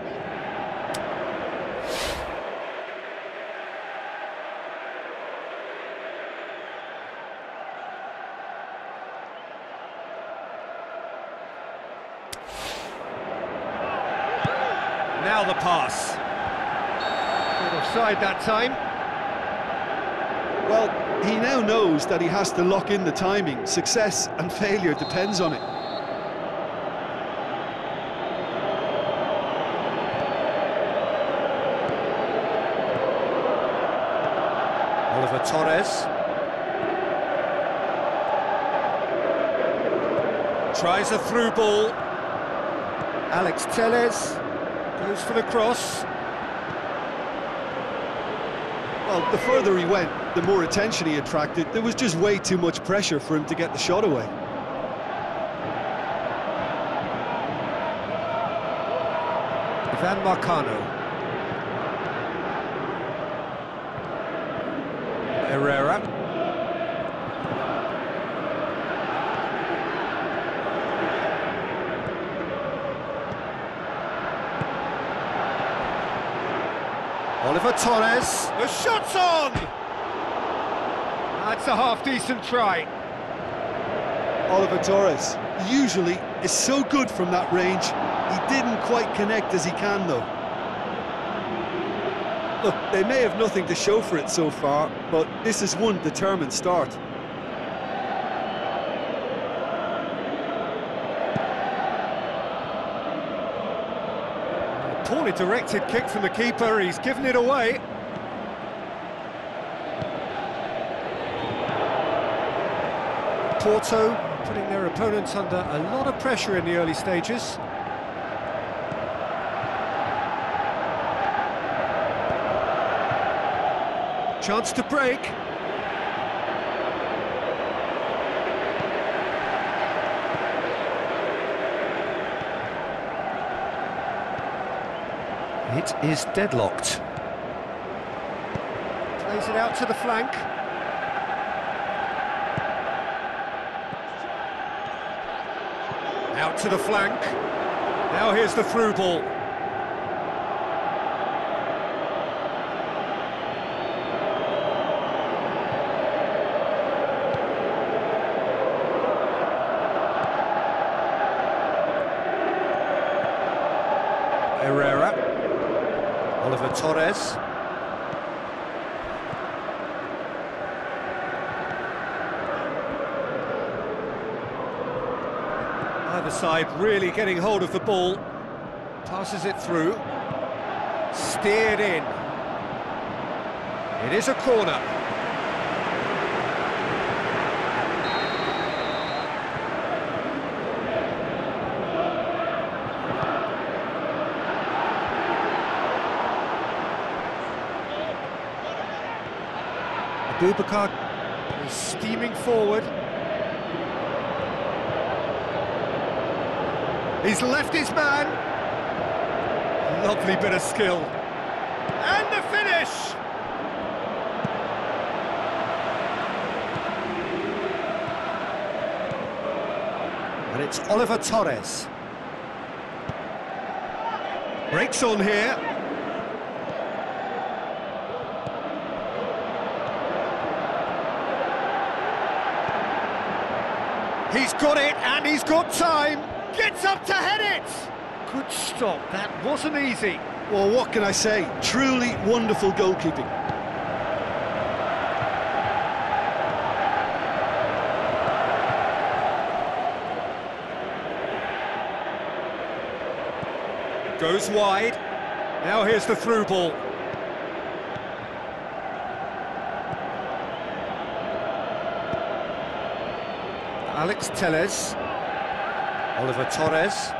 Now the pass. Not offside that time. Well, he now knows that he has to lock in the timing. Success and failure depends on it. Oliver Torres tries a through ball. Alex Telles goes for the cross. Well, the further he went, the more attention he attracted. There was just way too much pressure for him to get the shot away. Ivan Marcano. Herrera. Oliver Torres. The shot's on! That's a half-decent try. Oliver Torres usually is so good from that range. He didn't quite connect as he can, though. Look, they may have nothing to show for it so far, but this is one determined start. A poorly directed kick from the keeper, he's given it away. Porto putting their opponents under a lot of pressure in the early stages. Chance to break. It is deadlocked. Plays it out to the flank. Out to the flank. Now here's the through ball. Herrera, Oliver Torres. Either side really getting hold of the ball. Passes it through. Steered in. It is a corner. Abubakar is steaming forward. He's left his man. Lovely bit of skill. And the finish! And it's Oliver Torres. Breaks on here. He's got it, and he's got time. Gets up to head it. Good stop. That wasn't easy. Well, what can I say? Truly wonderful goalkeeping. Goes wide. Now here's the through ball. Alex Telles. Oliver Torres.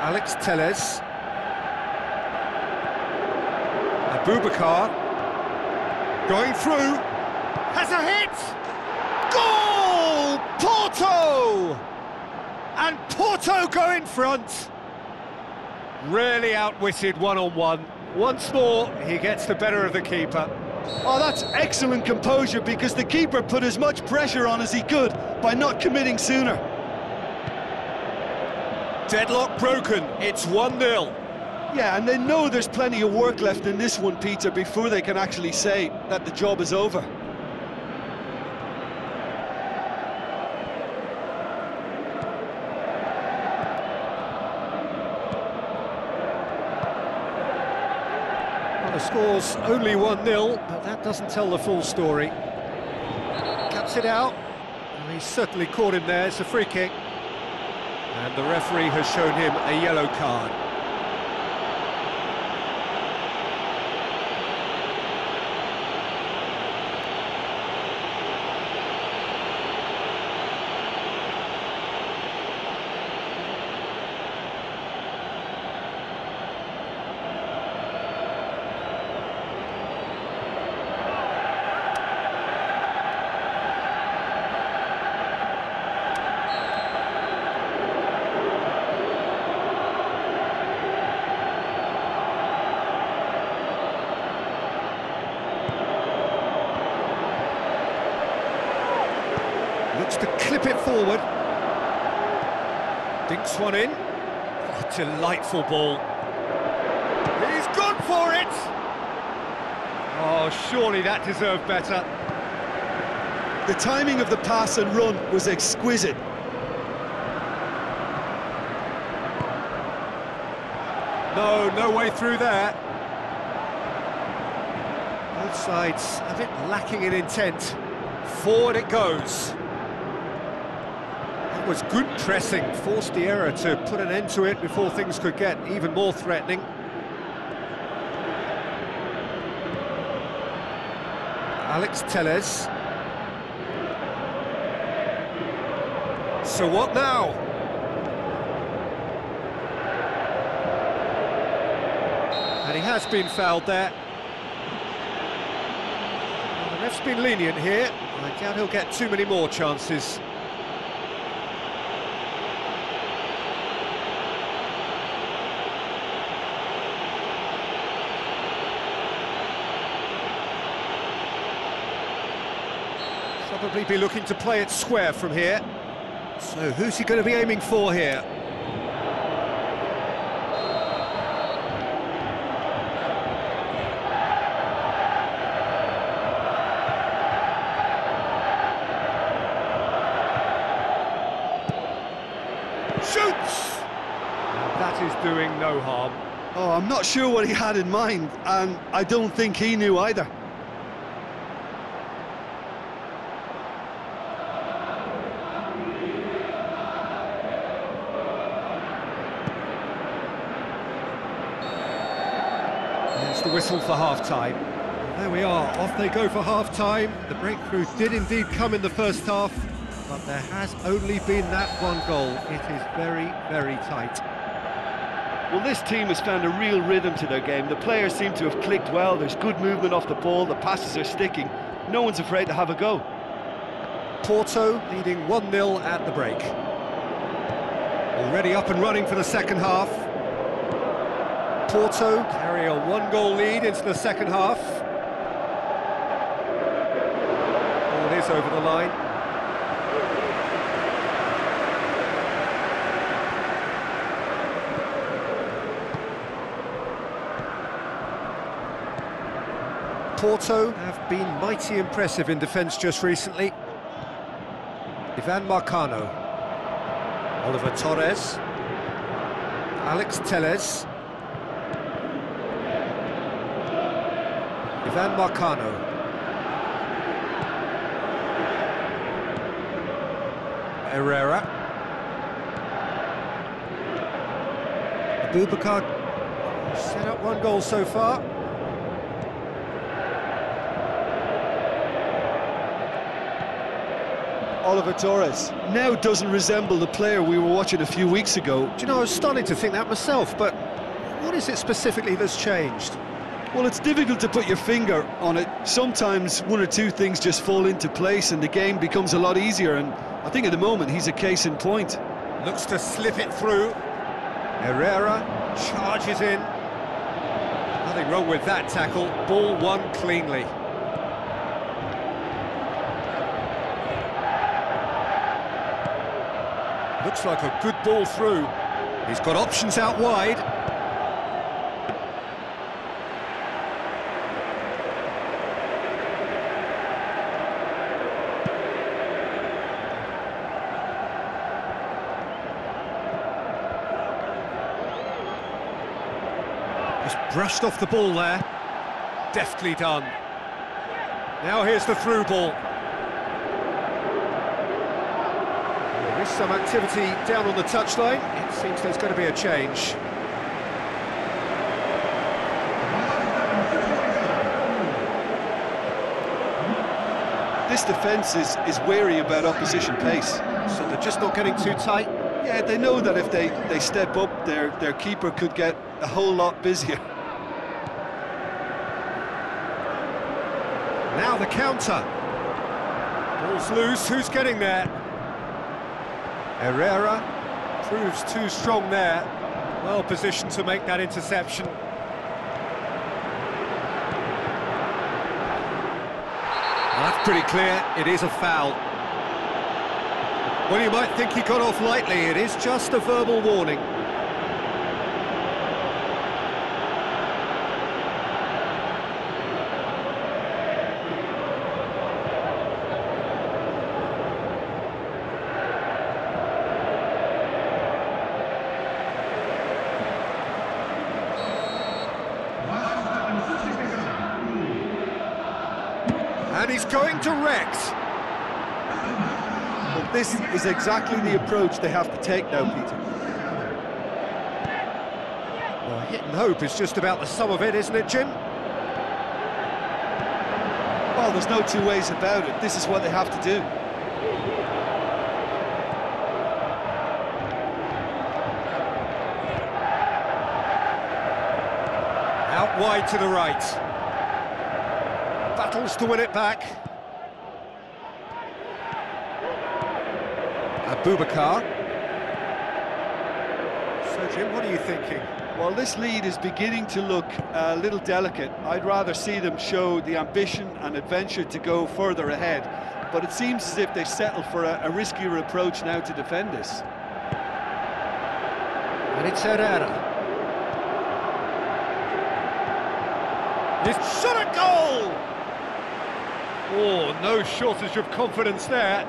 Alex Telles. Abubakar. Going through. Has a hit! Goal! Porto! And Porto go in front. Really outwitted one-on-one. Once more, he gets the better of the keeper. Oh, that's excellent composure, because the keeper put as much pressure on as he could by not committing sooner. Deadlock broken, it's 1-0. Yeah, and they know there's plenty of work left in this one, Peter, before they can actually say that the job is over. Well, the score's only 1-0, but that doesn't tell the full story. Cuts it out. Well, he's certainly caught him there. It's a free kick. And the referee has shown him a yellow card. Looks to clip it forward. Dinks one in. Oh, delightful ball. He's gone for it! Oh, surely that deserved better. The timing of the pass and run was exquisite. No way through there. Both sides a bit lacking in intent. Forward it goes. That was good pressing, forced the error to put an end to it before things could get even more threatening. Alex Telles. So what now? And he has been fouled there. Well, the ref's been lenient here. I doubt he'll get too many more chances. Probably be looking to play it square from here. So who's he going to be aiming for here? Shoots! And that is doing no harm. Oh, I'm not sure what he had in mind, and I don't think he knew either. There's the whistle for half-time. There we are, off they go for half-time. The breakthrough did indeed come in the first half, but there has only been that one goal. It is very, very tight. Well, this team has found a real rhythm to their game. The players seem to have clicked well. There's good movement off the ball, the passes are sticking. No one's afraid to have a go. Porto leading 1-0 at the break. Already up and running for the second half. Porto carry a one-goal lead into the second half. Ball is over the line. Porto have been mighty impressive in defence just recently. Ivan Marcano. Oliver Torres. Alex Telles. Ivan Marcano. Herrera. Abubakar set up one goal so far. Oliver Torres now doesn't resemble the player we were watching a few weeks ago. Do you know, I was starting to think that myself, but what is it specifically that's changed? Well, it's difficult to put your finger on it. Sometimes one or two things just fall into place and the game becomes a lot easier, and I think at the moment he's a case in point. Looks to slip it through. Herrera charges in. Nothing wrong with that tackle. Ball won cleanly. Looks like a good ball through. He's got options out wide. He's brushed off the ball there. Deftly done. Now here's the through ball. There is some activity down on the touchline. It seems there's going to be a change. This defence is wary about opposition pace. So they're just not getting too tight? Yeah, they know that if they step up, their keeper could get a whole lot busier. Now the counter. Ball's loose, who's getting there? Herrera proves too strong there. Well positioned to make that interception. Well, that's pretty clear, it is a foul. Well, you might think he got off lightly, it is just a verbal warning. And he's going direct. But this is exactly the approach they have to take now, Peter. Well, hit and hope is just about the sum of it, isn't it, Jim? Well, there's no two ways about it. This is what they have to do. Out wide to the right. Battles to win it back. Abubakar. So, Jim, what are you thinking? Well, this lead is beginning to look a little delicate. I'd rather see them show the ambition and adventure to go further ahead. But it seems as if they've settled for a riskier approach now to defend this. And it's Herrera. He's shot a goal! Oh, no shortage of confidence there.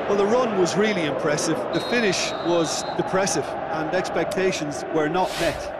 Well, the run was really impressive. The finish was depressive, and expectations were not met.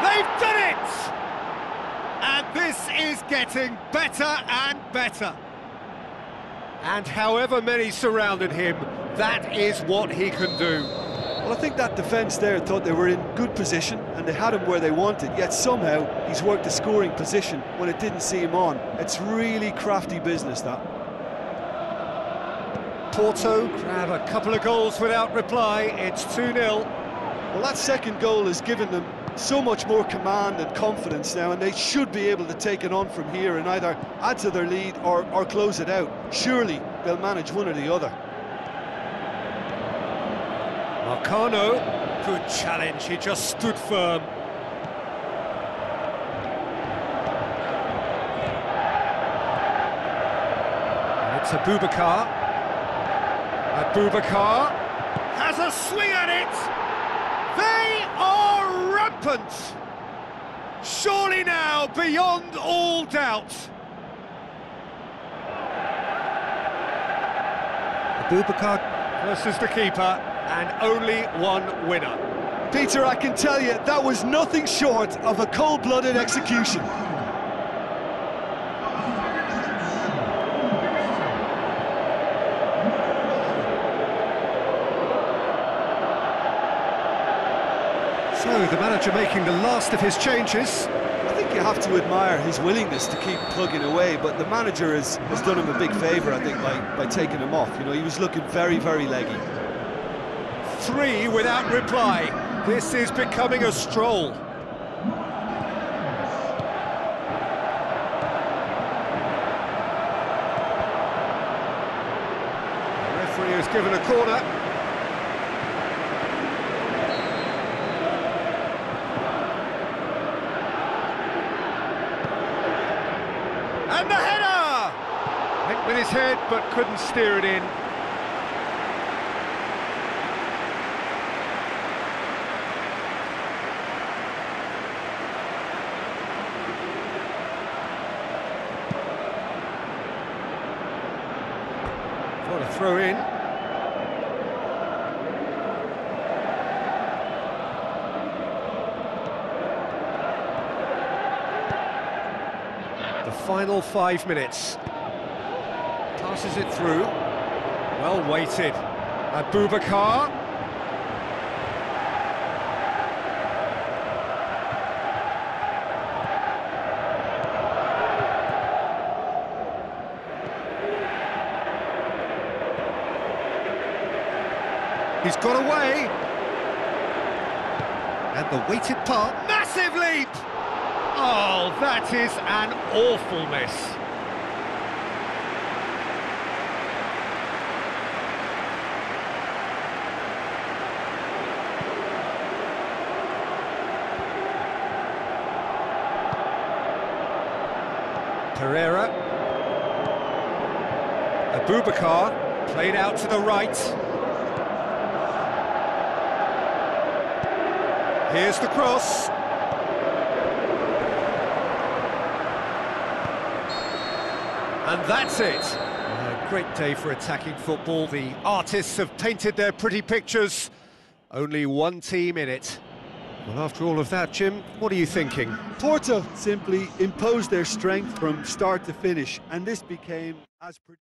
They've done it! And this is getting better and better. And however many surrounded him, that is what he can do. Well, I think that defence there thought they were in good position and they had him where they wanted, yet somehow he's worked a scoring position when it didn't see him on. It's really crafty business, that. Porto grab a couple of goals without reply. It's 2-0. Well, that second goal has given them so much more command and confidence now, and they should be able to take it on from here and either add to their lead or close it out. Surely they'll manage one or the other. Marcano, good challenge, he just stood firm. And it's Abubakar. Abubakar has a swing at it! They are rampant! Surely now, beyond all doubt. Abubakar versus the keeper, and only one winner. Peter, I can tell you, that was nothing short of a cold-blooded execution. So, the manager making the last of his changes. I think you have to admire his willingness to keep plugging away, but the manager has done him a big favour, I think, by taking him off. You know, he was looking very, very leggy. 3 without reply. This is becoming a stroll. The referee has given a corner. And the header! Went with his head but couldn't steer it in. What a throw in. The final 5 minutes. Passes it through. Well weighted. Abubakar. He's got away. And the weighted part. Massive leap! Oh, that is an awful miss. Pereira. Abubakar played out to the right. Here's the cross. And that's it. A great day for attacking football. The artists have painted their pretty pictures. Only one team in it. Well, after all of that, Jim, what are you thinking? Porto simply imposed their strength from start to finish, and this became as predicted.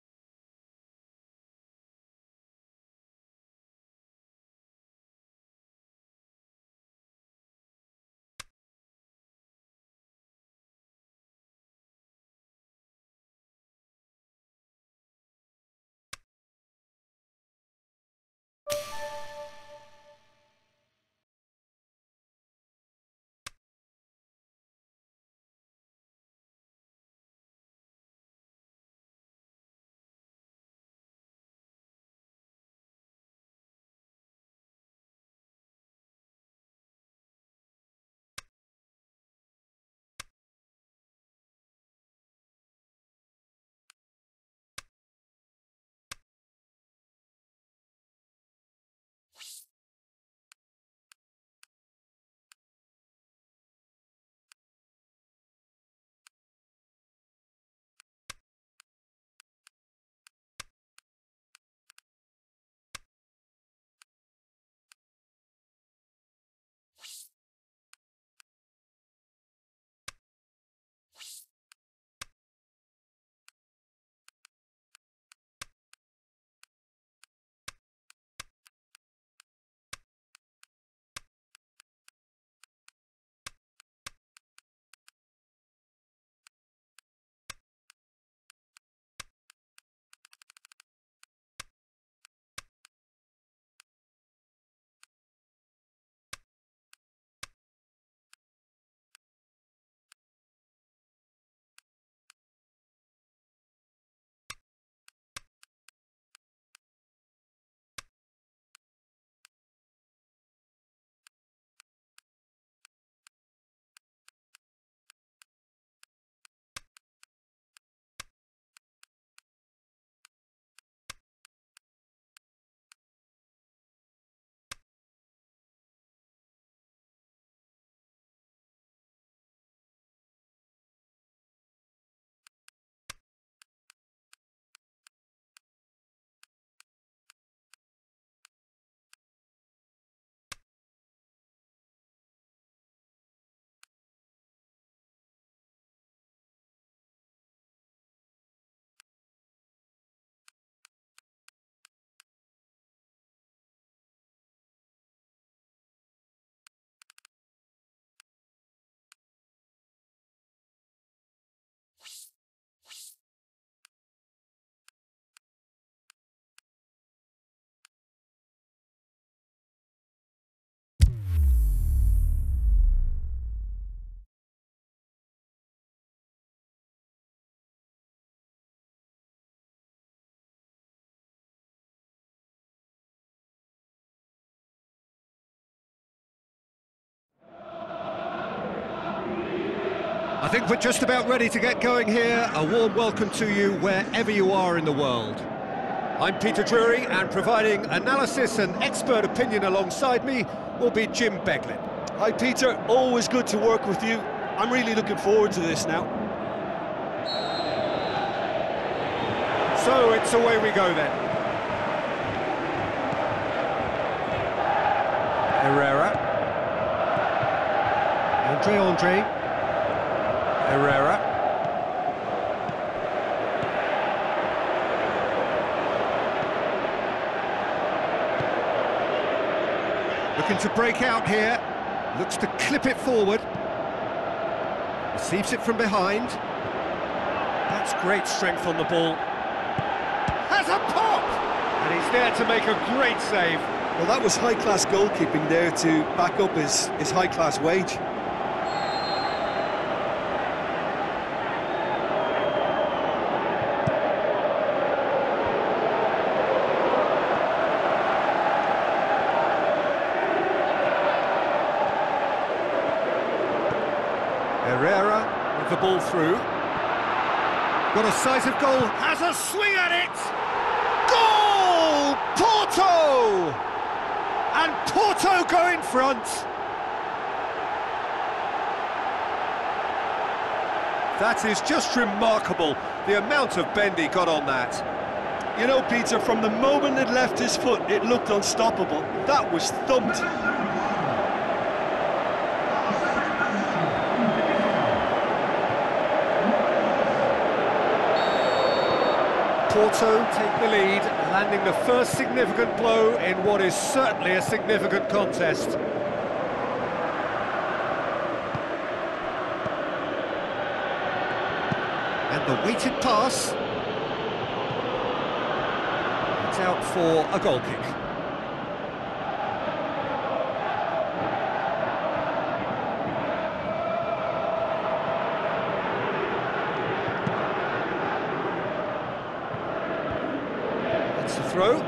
I think we're just about ready to get going here. A warm welcome to you wherever you are in the world. I'm Peter Drury, and providing analysis and expert opinion alongside me will be Jim Beglin. Hi Peter, always good to work with you. I'm really looking forward to this now. So it's away we go then. Herrera. Andre. Herrera. Looking to break out here. Looks to clip it forward. Receives it from behind. That's great strength on the ball. Has a pop! And he's there to make a great save. Well, that was high-class goalkeeping there to back up his high-class wage. Herrera with the ball through. Got a sight of goal, has a swing at it! Goal! Porto! And Porto go in front. That is just remarkable, the amount of bend he got on that. You know, Peter, from the moment it left his foot, it looked unstoppable. That was thumped. Porto take the lead, landing the first significant blow in what is certainly a significant contest. And the weighted pass. It's out for a goal kick. The throw.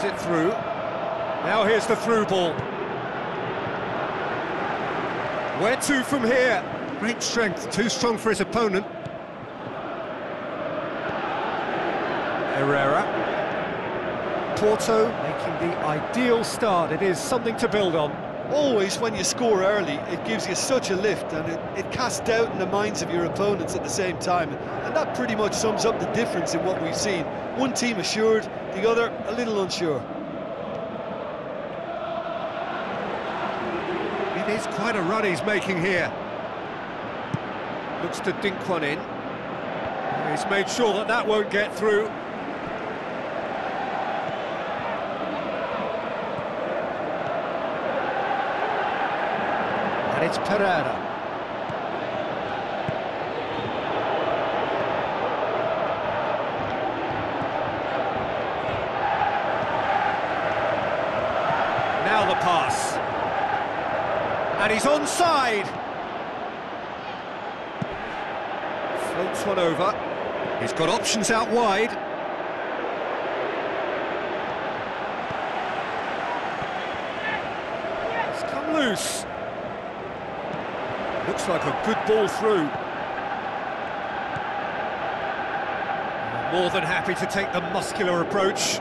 It through. Now here's the through ball. Where to from here? Great strength, too strong for his opponent. Herrera. Porto making the ideal start. It is something to build on. Always when you score early, it gives you such a lift, and it casts doubt in the minds of your opponents at the same time. And that pretty much sums up the difference in what we've seen. One team assured, the other a little unsure. It is quite a run he's making here. Looks to dink one in. He's made sure that that won't get through. And it's Pereira. Now the pass. And he's onside. Floats one over. He's got options out wide. It's come loose. Looks like a good ball through. More than happy to take the muscular approach.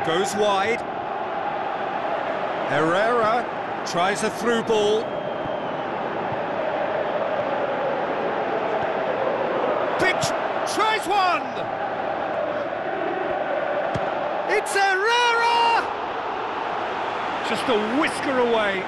Goes wide. Herrera tries a through ball. Pitch tries one. It's Herrera! Just a whisker away.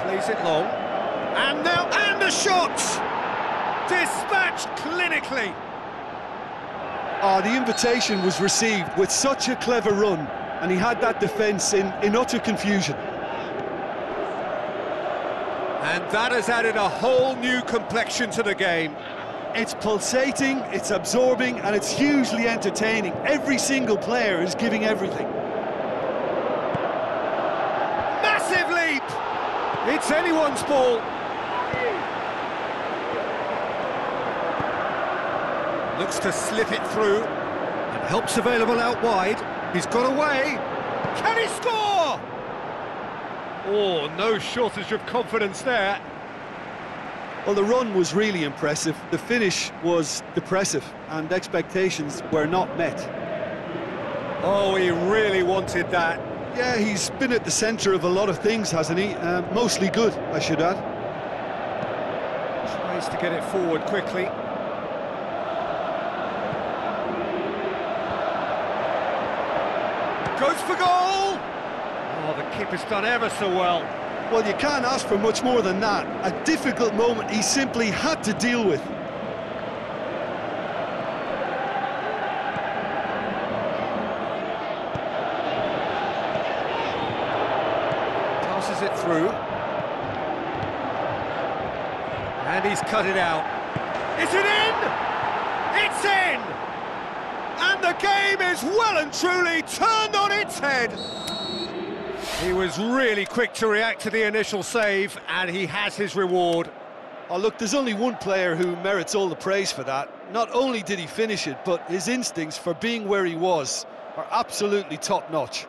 Plays it long, and now, and a shot! Dispatched clinically. Oh, the invitation was received with such a clever run, and he had that defence in utter confusion. And that has added a whole new complexion to the game. It's pulsating, it's absorbing, and it's hugely entertaining. Every single player is giving everything. Massive leap! It's anyone's ball. Looks to slip it through, and help's available out wide. He's got away. Can he score? Oh, no shortage of confidence there. Well, the run was really impressive. The finish was depressive, and expectations were not met. Oh, he really wanted that. Yeah, he's been at the centre of a lot of things, hasn't he? Mostly good, I should add. Tries to get it forward quickly. Goes for goal! Oh, the keeper's done ever so well. Well, you can't ask for much more than that. A difficult moment he simply had to deal with. Passes it through. And he's cut it out. Is it in? It's in! And the game is well and truly turned on its head. He was really quick to react to the initial save, and he has his reward. Oh, look, there's only one player who merits all the praise for that. Not only did he finish it, but his instincts for being where he was are absolutely top-notch.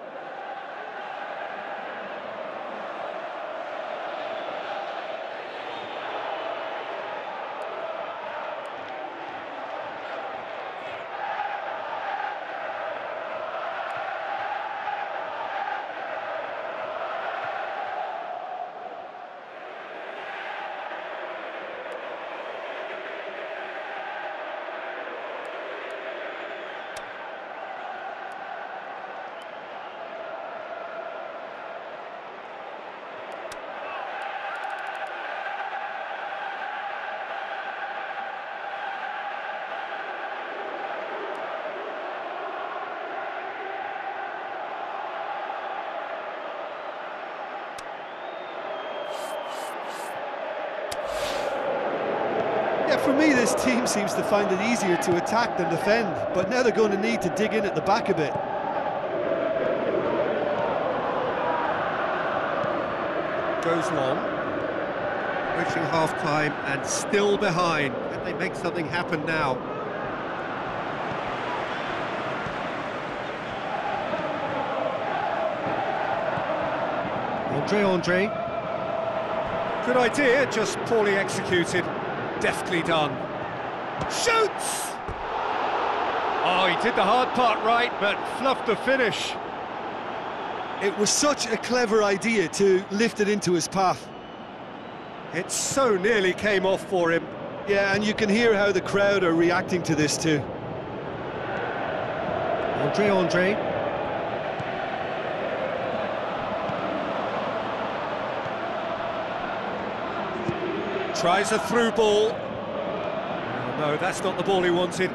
For me, this team seems to find it easier to attack than defend, but now they're going to need to dig in at the back a bit. Goes long, reaching half-time and still behind. Can they make something happen now? Andre. Good idea, just poorly executed. Deftly done. Shoots! Oh, he did the hard part right, but fluffed the finish. It was such a clever idea to lift it into his path. It so nearly came off for him. Yeah, and you can hear how the crowd are reacting to this too. Andre. Tries a through ball. Oh, no, that's not the ball he wanted.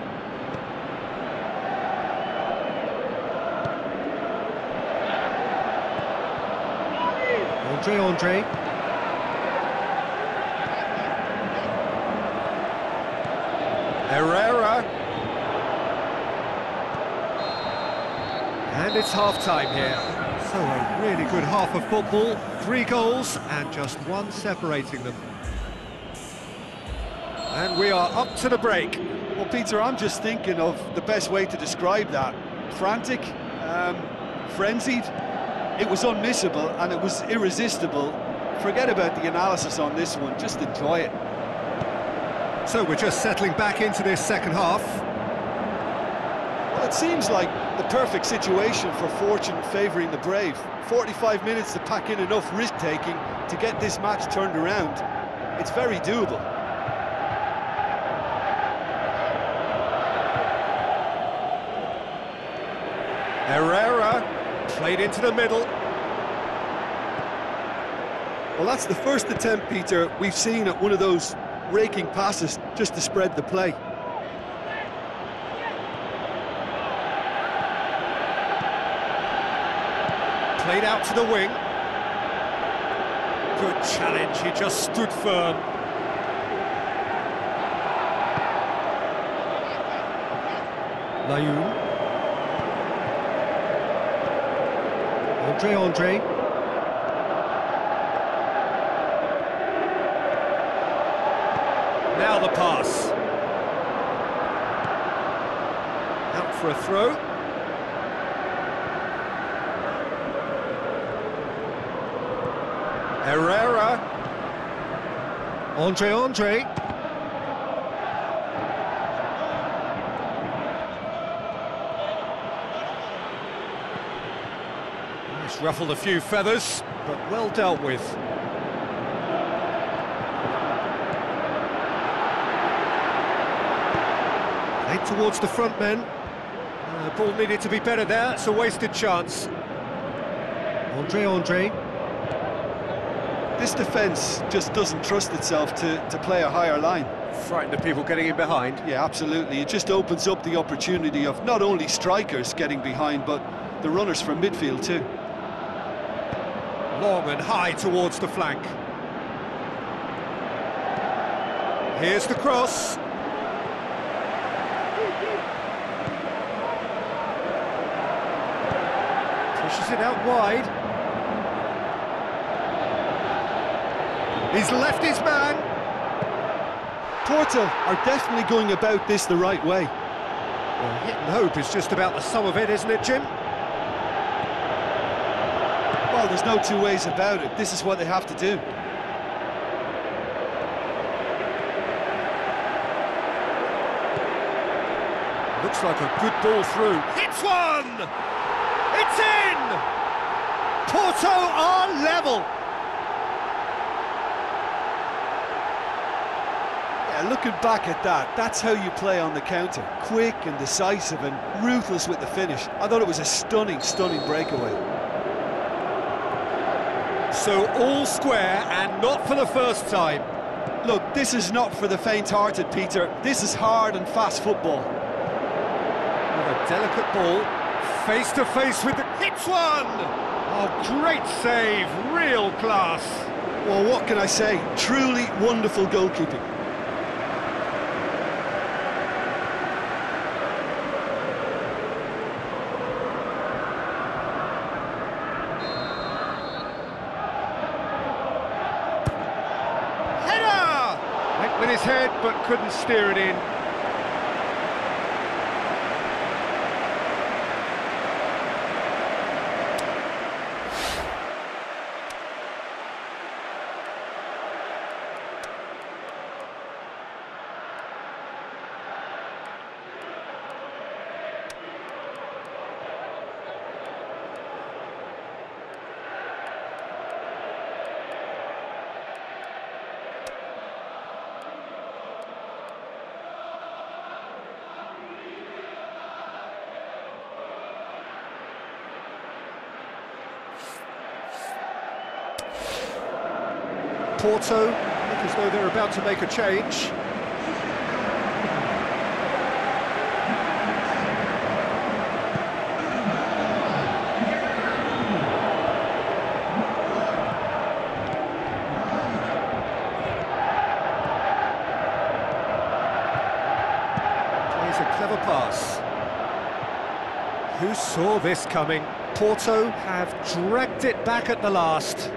Andre. Herrera. And it's half-time here. So a really good half of football. 3 goals and just 1 separating them. And we are up to the break. Well, Peter, I'm just thinking of the best way to describe that. Frantic, frenzied. It was unmissable and it was irresistible. Forget about the analysis on this one, just enjoy it. So we're just settling back into this second half. Well, it seems like the perfect situation for fortune favouring the brave. 45 minutes to pack in enough risk-taking to get this match turned around. It's very doable. Herrera played into the middle. Well, that's the first attempt, Peter, we've seen at one of those raking passes just to spread the play. Played out to the wing. Good challenge, he just stood firm. Layun. Andre. Now the pass. Out for a throw. Herrera. Andre. He's ruffled a few feathers, but well dealt with. Played towards the front men. Ball needed to be better there, it's a wasted chance. Andre. This defence just doesn't trust itself to play a higher line. Frightened of people getting in behind. Yeah, absolutely. It just opens up the opportunity of not only strikers getting behind, but the runners from midfield too. Long and high towards the flank. Here's the cross. Pushes it out wide. He's left his man. Porto are definitely going about this the right way. Well, hit and hope is just about the sum of it, isn't it, Jim? Well, there's no two ways about it. This is what they have to do. Looks like a good ball through. Hits one! It's in! Porto are level. Yeah, looking back at that, that's how you play on the counter. Quick and decisive and ruthless with the finish. I thought it was a stunning breakaway. So all square and not for the first time. Look, this is not for the faint-hearted, Peter. This is hard and fast football. With a delicate ball, face to face with the... Hits one! Oh, great save, real class. Well, what can I say? Truly wonderful goalkeeping. Went with his head, but couldn't steer it in. Porto look as though they're about to make a change. Plays a clever pass. Who saw this coming? Porto have dragged it back at the last.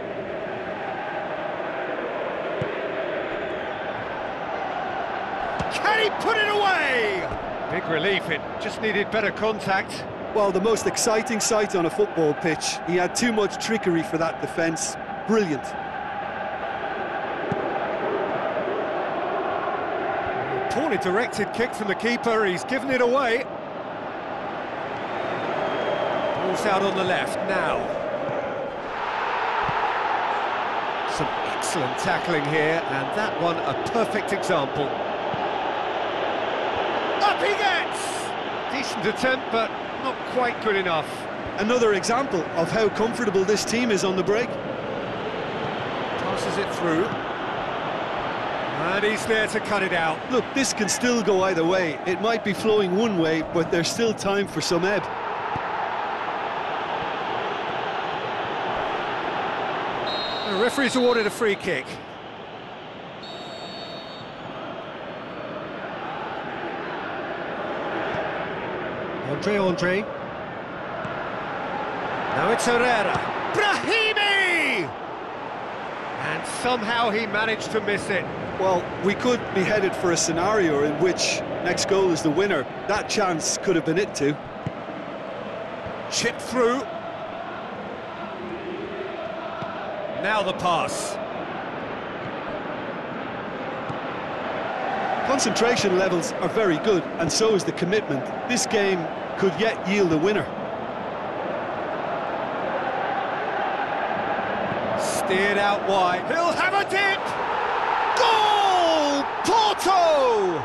Can he put it away? Big relief, it just needed better contact. Well, the most exciting sight on a football pitch. He had too much trickery for that defence. Brilliant. Poorly directed kick from the keeper, he's given it away. Ball's out on the left now. Some excellent tackling here, and that one a perfect example. Up he gets! Decent attempt, but not quite good enough. Another example of how comfortable this team is on the break. Passes it through. And he's there to cut it out. Look, this can still go either way. It might be flowing one way, but there's still time for some ebb. The referee's awarded a free kick. Andre. Now it's Herrera. Brahimi! And somehow he managed to miss it. Well, we could be headed for a scenario in which next goal is the winner. That chance could have been it too. Chipped through. Now the pass. Concentration levels are very good, and so is the commitment. This game could yet yield a winner. Steered out wide. He'll have a dip! Goal! Porto!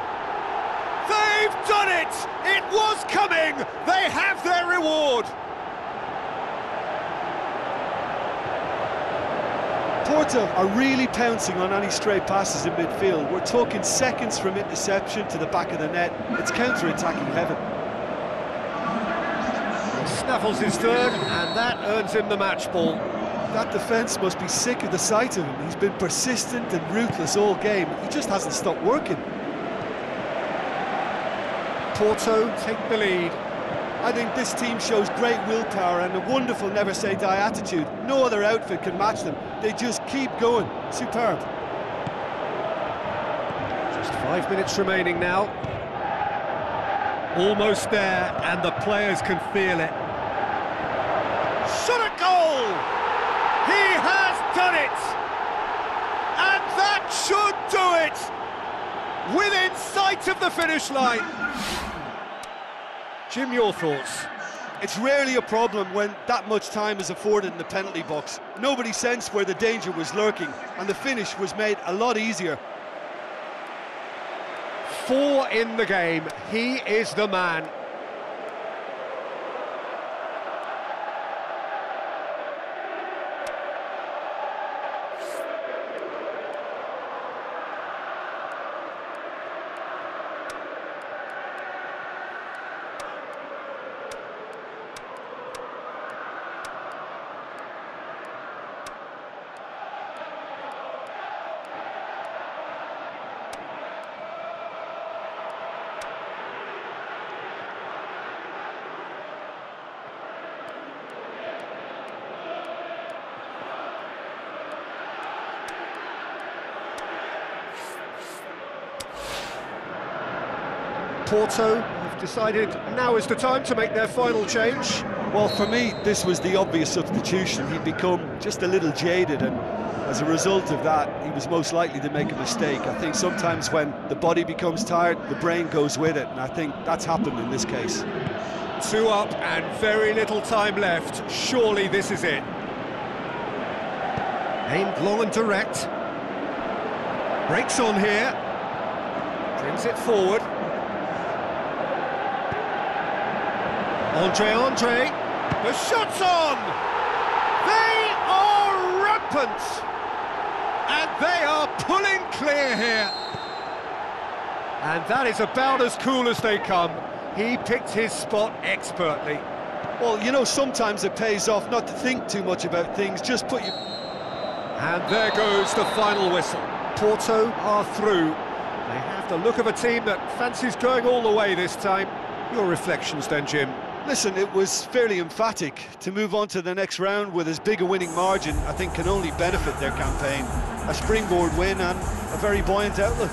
They've done it! It was coming! They have their reward! Porto are really pouncing on any stray passes in midfield. We're talking seconds from interception to the back of the net. It's counter-attacking heaven. Snaffles his third, and that earns him the match ball. That defence must be sick of the sight of him. He's been persistent and ruthless all game. He just hasn't stopped working. Porto take the lead. I think this team shows great willpower and a wonderful never-say-die attitude. No other outfit can match them. They just keep going. Superb. Just 5 minutes remaining now. Almost there, and the players can feel it. Shot a goal! He has done it! And that should do it! Within sight of the finish line. Jim, your thoughts? It's rarely a problem when that much time is afforded in the penalty box. Nobody sensed where the danger was lurking, and the finish was made a lot easier. 4 in the game. He is the man. Porto have decided now is the time to make their final change. Well, for me, this was the obvious substitution. He'd become just a little jaded, and as a result of that, he was most likely to make a mistake. I think sometimes when the body becomes tired, the brain goes with it, and I think that's happened in this case. 2 up and very little time left. Surely this is it. Aimed long and direct. Breaks on here. Brings it forward. Andre, the shot's on! They are rampant! And they are pulling clear here. And that is about as cool as they come. He picked his spot expertly. Well, you know, sometimes it pays off not to think too much about things, just put your... And there goes the final whistle. Porto are through. They have the look of a team that fancies going all the way this time. Your reflections then, Jim? Listen, it was fairly emphatic. To move on to the next round with as big a winning margin, I think can only benefit their campaign. A springboard win and a very buoyant outlook.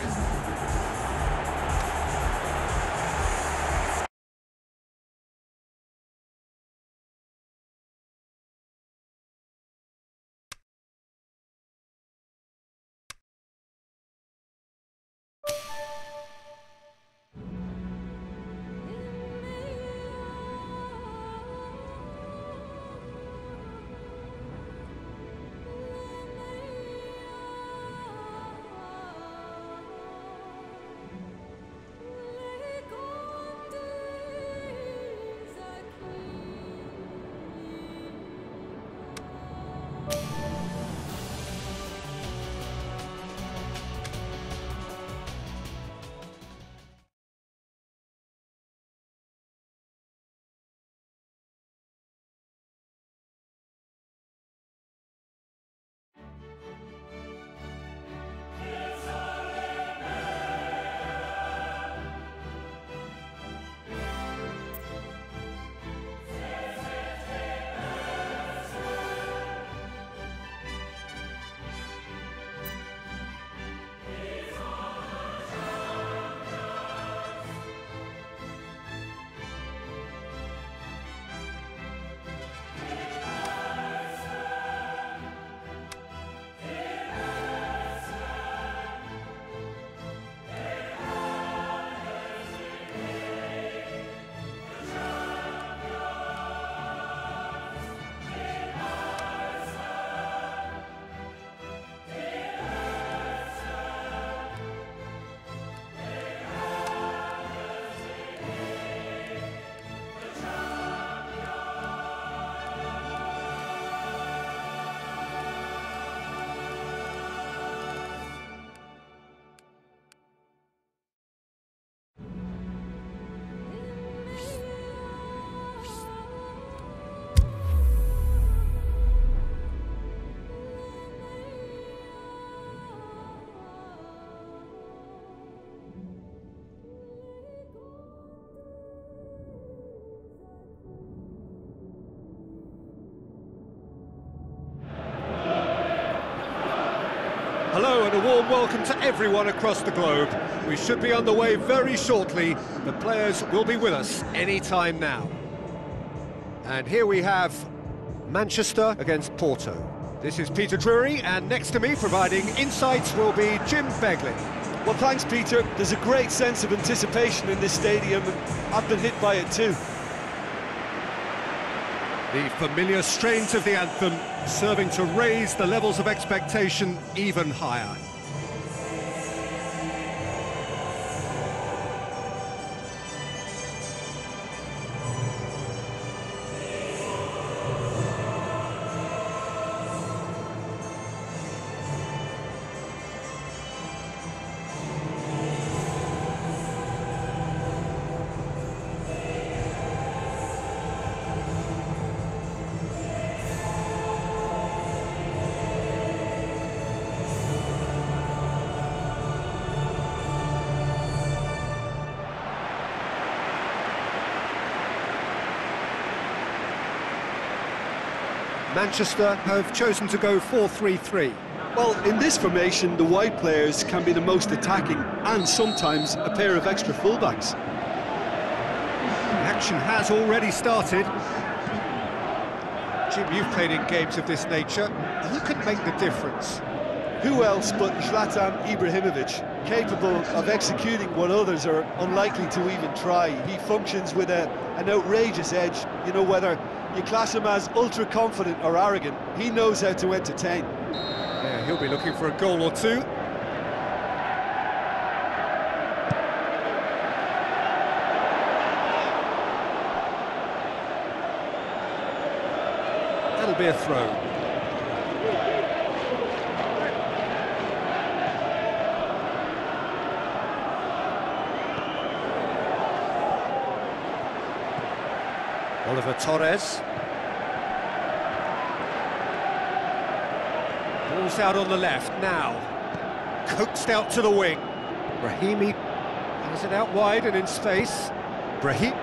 Hello and a warm welcome to everyone across the globe. We should be underway very shortly. The players will be with us any time now. And here we have Manchester against Porto. This is Peter Drury, and next to me providing insights will be Jim Begley. Well, thanks, Peter. There's a great sense of anticipation in this stadium, and I've been hit by it too. The familiar strains of the anthem serving to raise the levels of expectation even higher. Manchester have chosen to go 4-3-3. Well, in this formation, the wide players can be the most attacking and sometimes a pair of extra fullbacks. The action has already started. Jim, you've played in games of this nature. Who can make the difference? Who else but Zlatan Ibrahimovic, capable of executing what others are unlikely to even try. He functions with an outrageous edge. You know, whether you class him as ultra-confident or arrogant, he knows how to entertain. Yeah, he'll be looking for a goal or two. That'll be a throw. Oliver Torres. Ball's out on the left now. Coaxed out to the wing. Brahimi has it out wide and in space. Brahim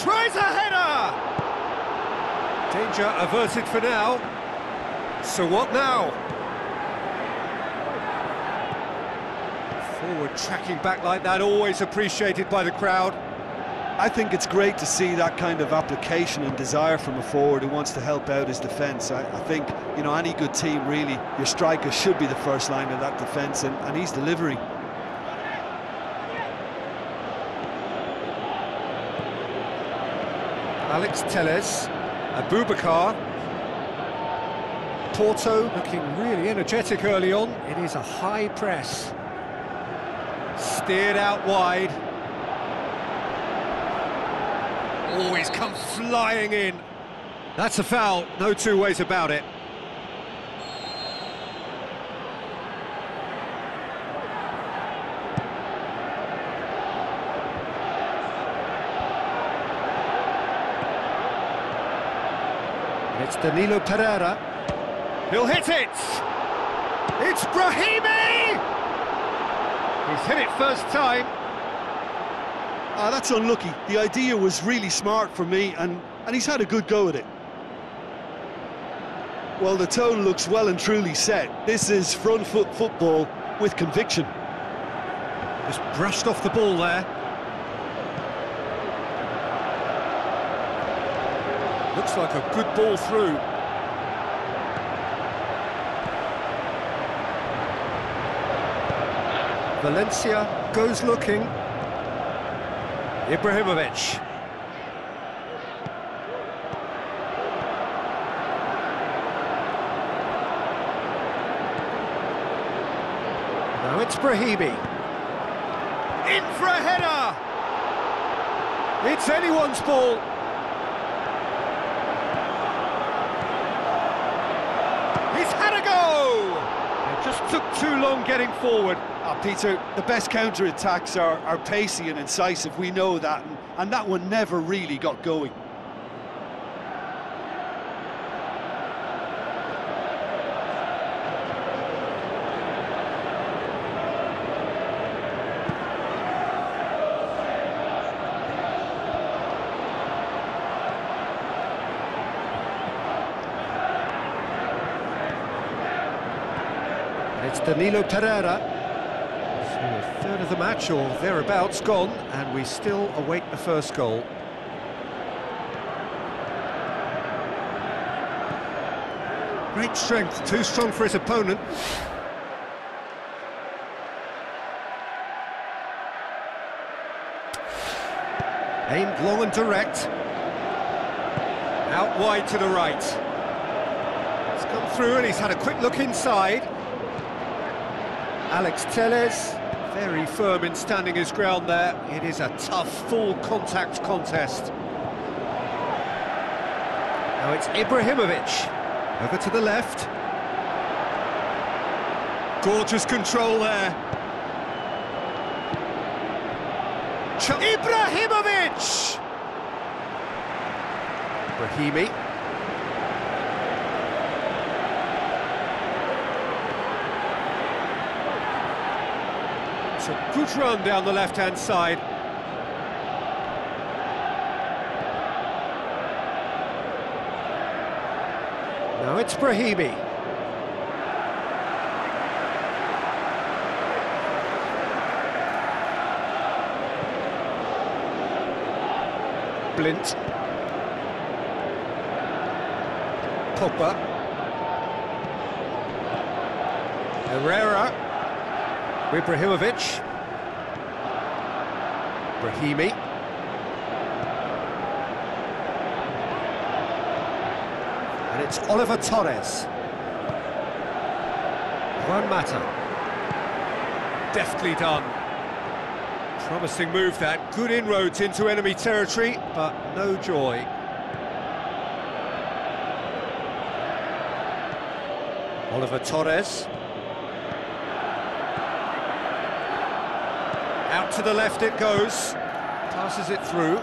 tries a header! Danger averted for now. So what now? Forward tracking back like that, always appreciated by the crowd. I think it's great to see that kind of application and desire from a forward who wants to help out his defence. I think, you know, any good team, really, your striker should be the first line of that defence, and he's delivering. Alex Telles, Abubakar. Porto looking really energetic early on. It is a high press. Steered out wide. Always come flying in. That's a foul, no two ways about it. It's Danilo Pereira. He'll hit it! It's Brahimi! He's hit it first time. That's unlucky. The idea was really smart for me, and he's had a good go at it. Well, the tone looks well and truly set. This is front foot football with conviction. Just brushed off the ball there. Looks like a good ball through. Valencia goes looking. Ibrahimovic. Now it's Brahimi. In for a header! It's anyone's ball. He's had a go! It just took too long getting forward. Peter, the best counter-attacks are pacey and incisive, we know that, and that one never really got going. It's Danilo Pereira. So a third of the match or thereabouts gone, and we still await the first goal. Great strength, too strong for his opponent. Aimed long and direct. Out wide to the right. It's come through and he's had a quick look inside. Alex Telles, very firm in standing his ground there. It is a tough, full contact contest. Now it's Ibrahimovic. Over to the left. Gorgeous control there. Ibrahimovic! Brahimi. It's a good run down the left-hand side. Now it's Brahimi. Blint. Pogba. Herrera. Ibrahimovic. Brahimi. And it's Oliver Torres. Juan Mata. Deftly done. Promising move that. Good inroads into enemy territory, but no joy. Oliver Torres. Out to the left it goes. Passes it through.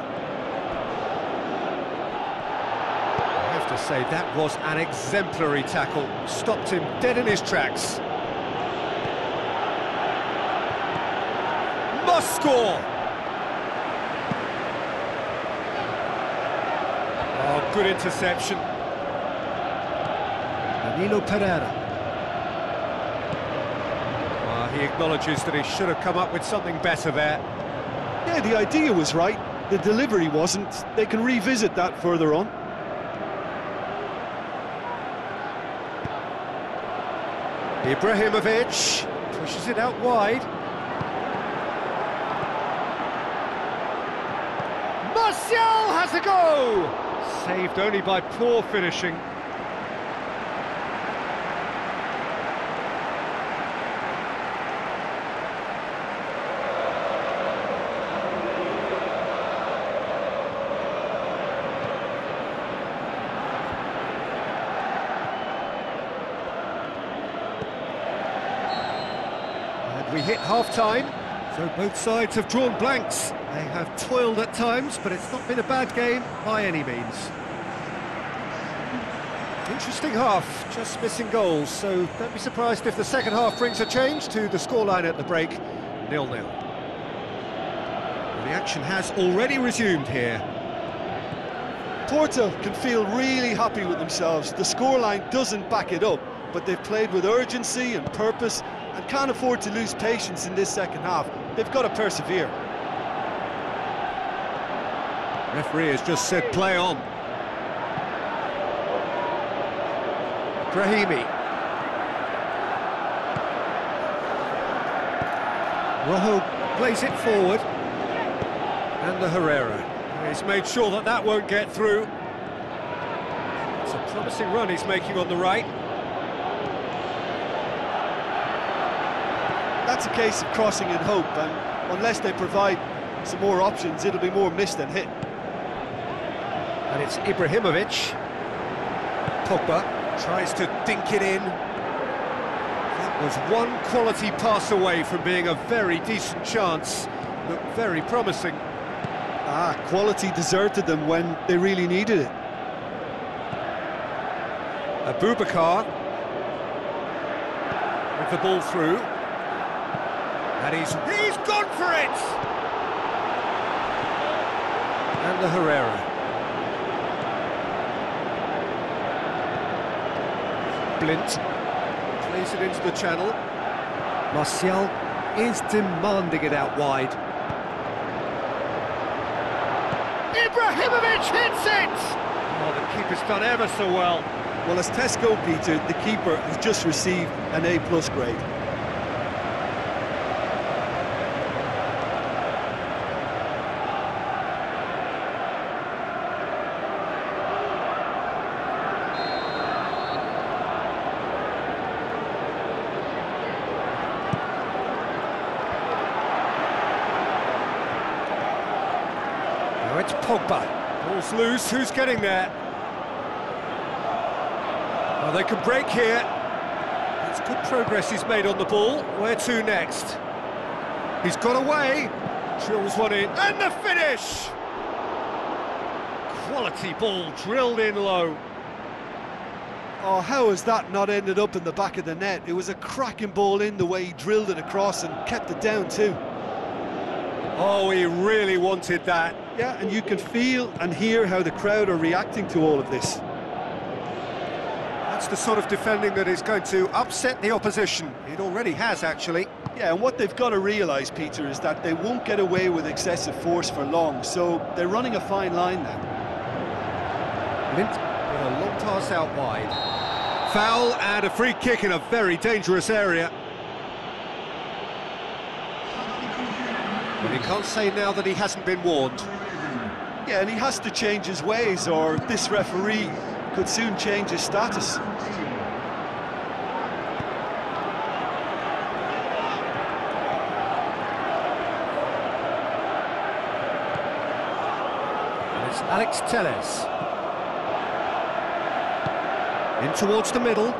to say that was an exemplary tackle. Stopped him dead in his tracks. Must score! Oh, good interception. Danilo Pereira. He acknowledges that he should have come up with something better there. Yeah, the idea was right, the delivery wasn't. They can revisit that further on. Ibrahimovic pushes it out wide. Martial has a go! Saved only by poor finishing. We hit half-time, so both sides have drawn blanks. They have toiled at times, but it's not been a bad game by any means. Interesting half, just missing goals, so don't be surprised if the second half brings a change to the scoreline at the break, 0-0. The action has already resumed here. Porto can feel really happy with themselves. The scoreline doesn't back it up, but they've played with urgency and purpose and can't afford to lose patience in this second half. They've got to persevere. Referee has just said play on. Brahimi. Rojo plays it forward. And the Herrera. He's made sure that that won't get through. It's a promising run he's making on the right. That's a case of crossing in hope, and unless they provide some more options, it'll be more miss than hit. And it's Ibrahimovic. Pogba tries to dink it in. That was one quality pass away from being a very decent chance. Looked very promising. Quality deserted them when they really needed it. Abubakar with the ball through. And he's gone for it! And the Herrera. Blint plays it into the channel. Martial is demanding it out wide. Ibrahimovic hits it! Oh, the keeper's done ever so well. Well, as tests go, Peter, the keeper has just received an A+ grade. Now it's Pogba. Ball's loose, who's getting there? Well, they can break here. It's good progress he's made on the ball. Where to next? He's got away. Drills one in, and the finish! Quality ball drilled in low. Oh, how has that not ended up in the back of the net? It was a cracking ball in the way he drilled it across and kept it down too. Oh, he really wanted that. Yeah, and you can feel and hear how the crowd are reacting to all of this. That's the sort of defending that is going to upset the opposition. It already has, actually. Yeah, and what they've got to realise, Peter, is that they won't get away with excessive force for long, so they're running a fine line now. Blint with a long pass out wide. Foul and a free kick in a very dangerous area. But he can't say now that he hasn't been warned. Yeah, and he has to change his ways, or this referee could soon change his status. And it's Alex Telles. In towards the middle.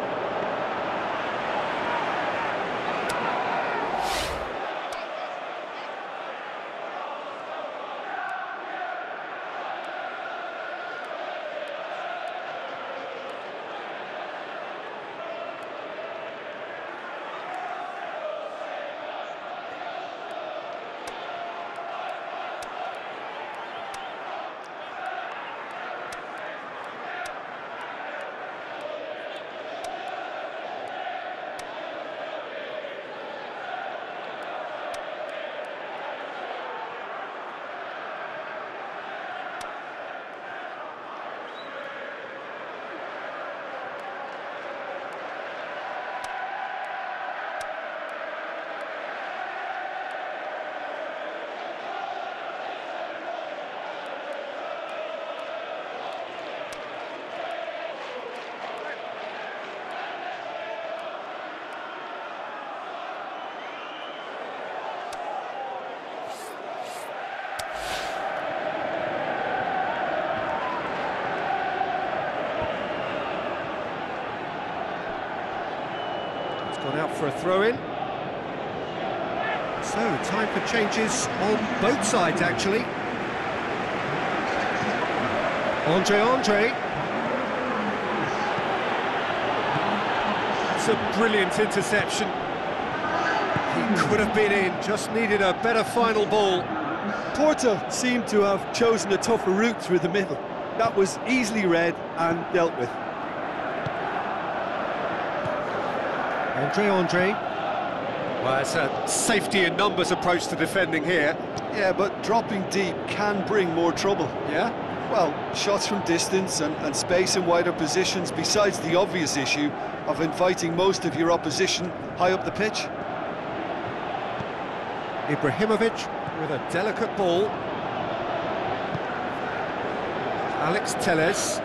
Gone out for a throw-in. So, time for changes on both sides, actually. Andre. That's a brilliant interception. He could have been in, just needed a better final ball. Porto seemed to have chosen a tougher route through the middle. That was easily read and dealt with. Andre. Well, it's a safety in numbers approach to defending here. Yeah, but dropping deep can bring more trouble. Yeah? Well, shots from distance and space in wider positions, besides the obvious issue of inviting most of your opposition high up the pitch. Ibrahimovic with a delicate ball. Alex Telles.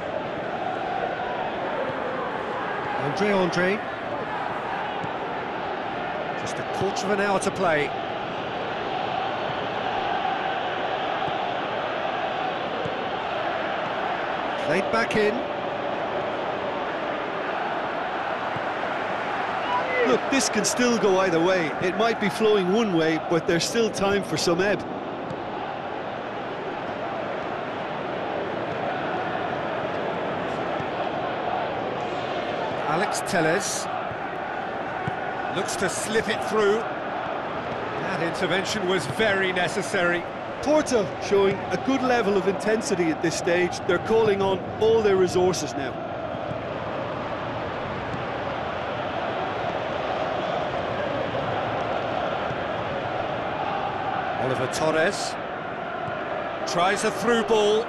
Andre. Just a quarter of an hour to play. Played back in. Look, this can still go either way. It might be flowing one way, but there's still time for some ebb. Alex Telles looks to slip it through. That intervention was very necessary. Porto showing a good level of intensity at this stage. They're calling on all their resources now. Oliver Torres tries a through ball.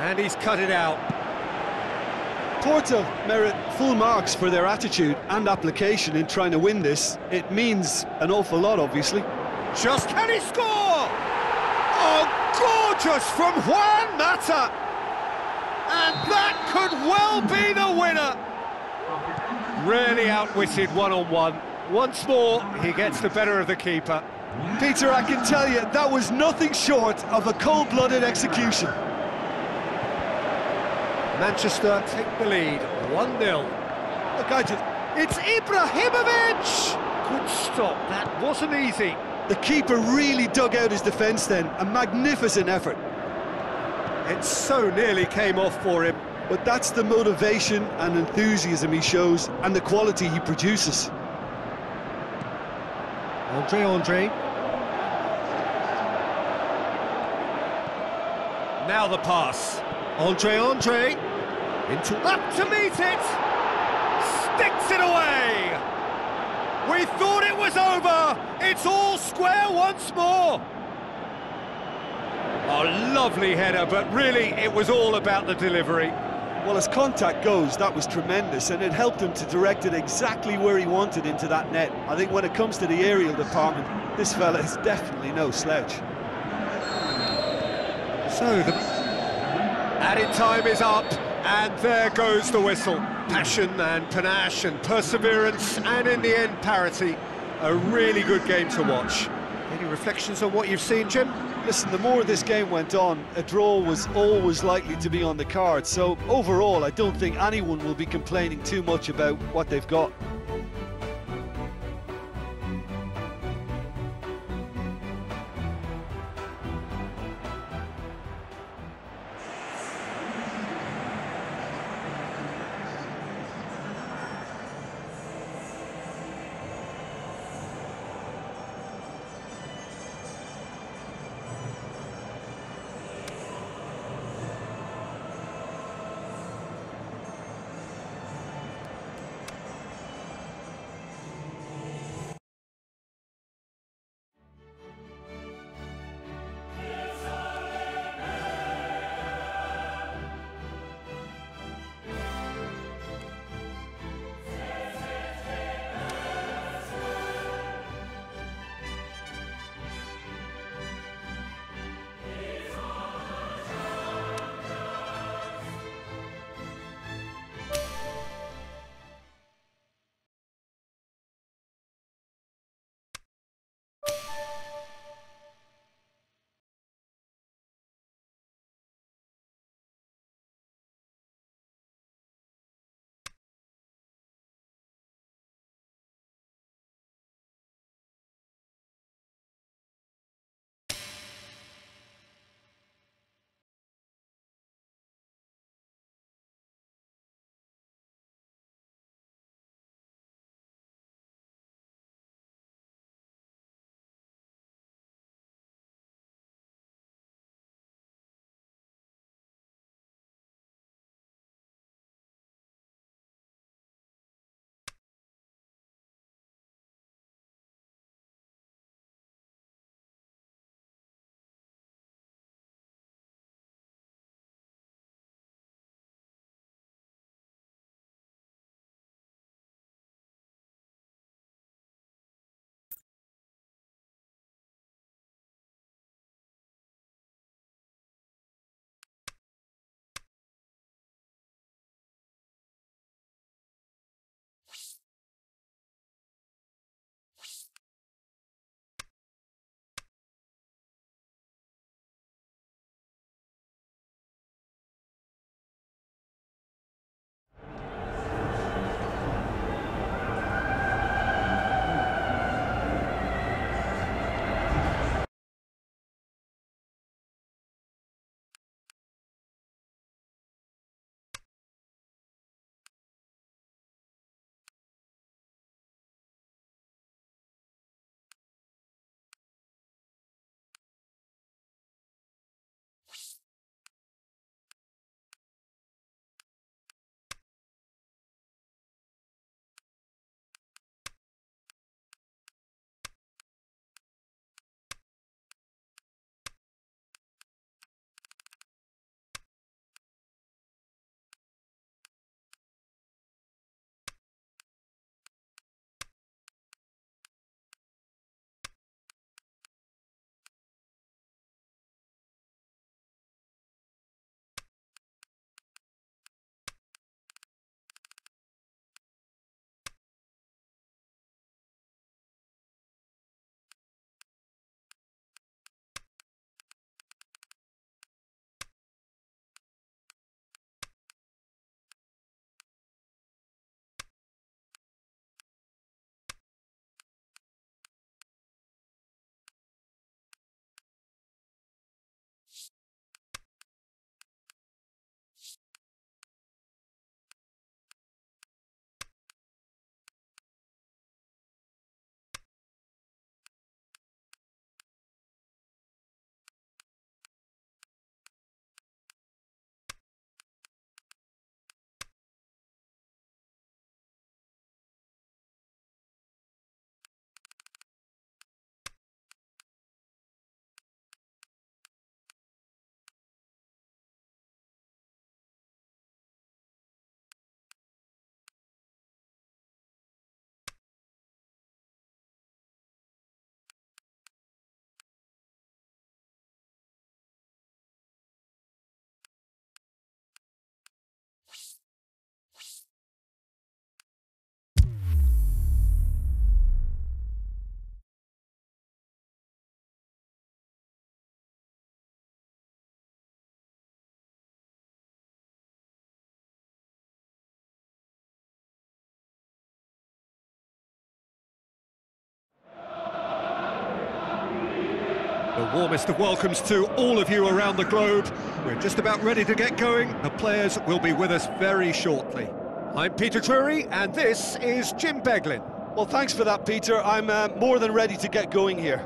And he's cut it out. Porto merit full marks for their attitude and application in trying to win this. It means an awful lot, obviously. Just can he score? Oh, gorgeous from Juan Mata! And that could well be the winner. Really outwitted one-on-one. Once more, he gets the better of the keeper. Peter, I can tell you, that was nothing short of a cold-blooded execution. Manchester take the lead, 1-0. Look, it's Ibrahimovic! Good stop, that wasn't easy. The keeper really dug out his defence then, a magnificent effort. It so nearly came off for him. But that's the motivation and enthusiasm he shows, and the quality he produces. Andre. Now the pass. Andre. Into up to meet it. Sticks it away. We thought it was over. It's all square once more. A lovely header, but really it was all about the delivery. Well, as contact goes, that was tremendous, and it helped him to direct it exactly where he wanted into that net. I think when it comes to the aerial department, this fella is definitely no slouch. So the added time is up, and there goes the whistle. Passion and panache and perseverance, and in the end, parity. A really good game to watch. Any reflections on what you've seen, Jim? Listen, the more this game went on, a draw was always likely to be on the card. So overall, I don't think anyone will be complaining too much about what they've got. Warmest of welcomes to all of you around the globe. We're just about ready to get going. The players will be with us very shortly. I'm Peter Drury, and this is Jim Beglin. Well, thanks for that, Peter. I'm more than ready to get going here.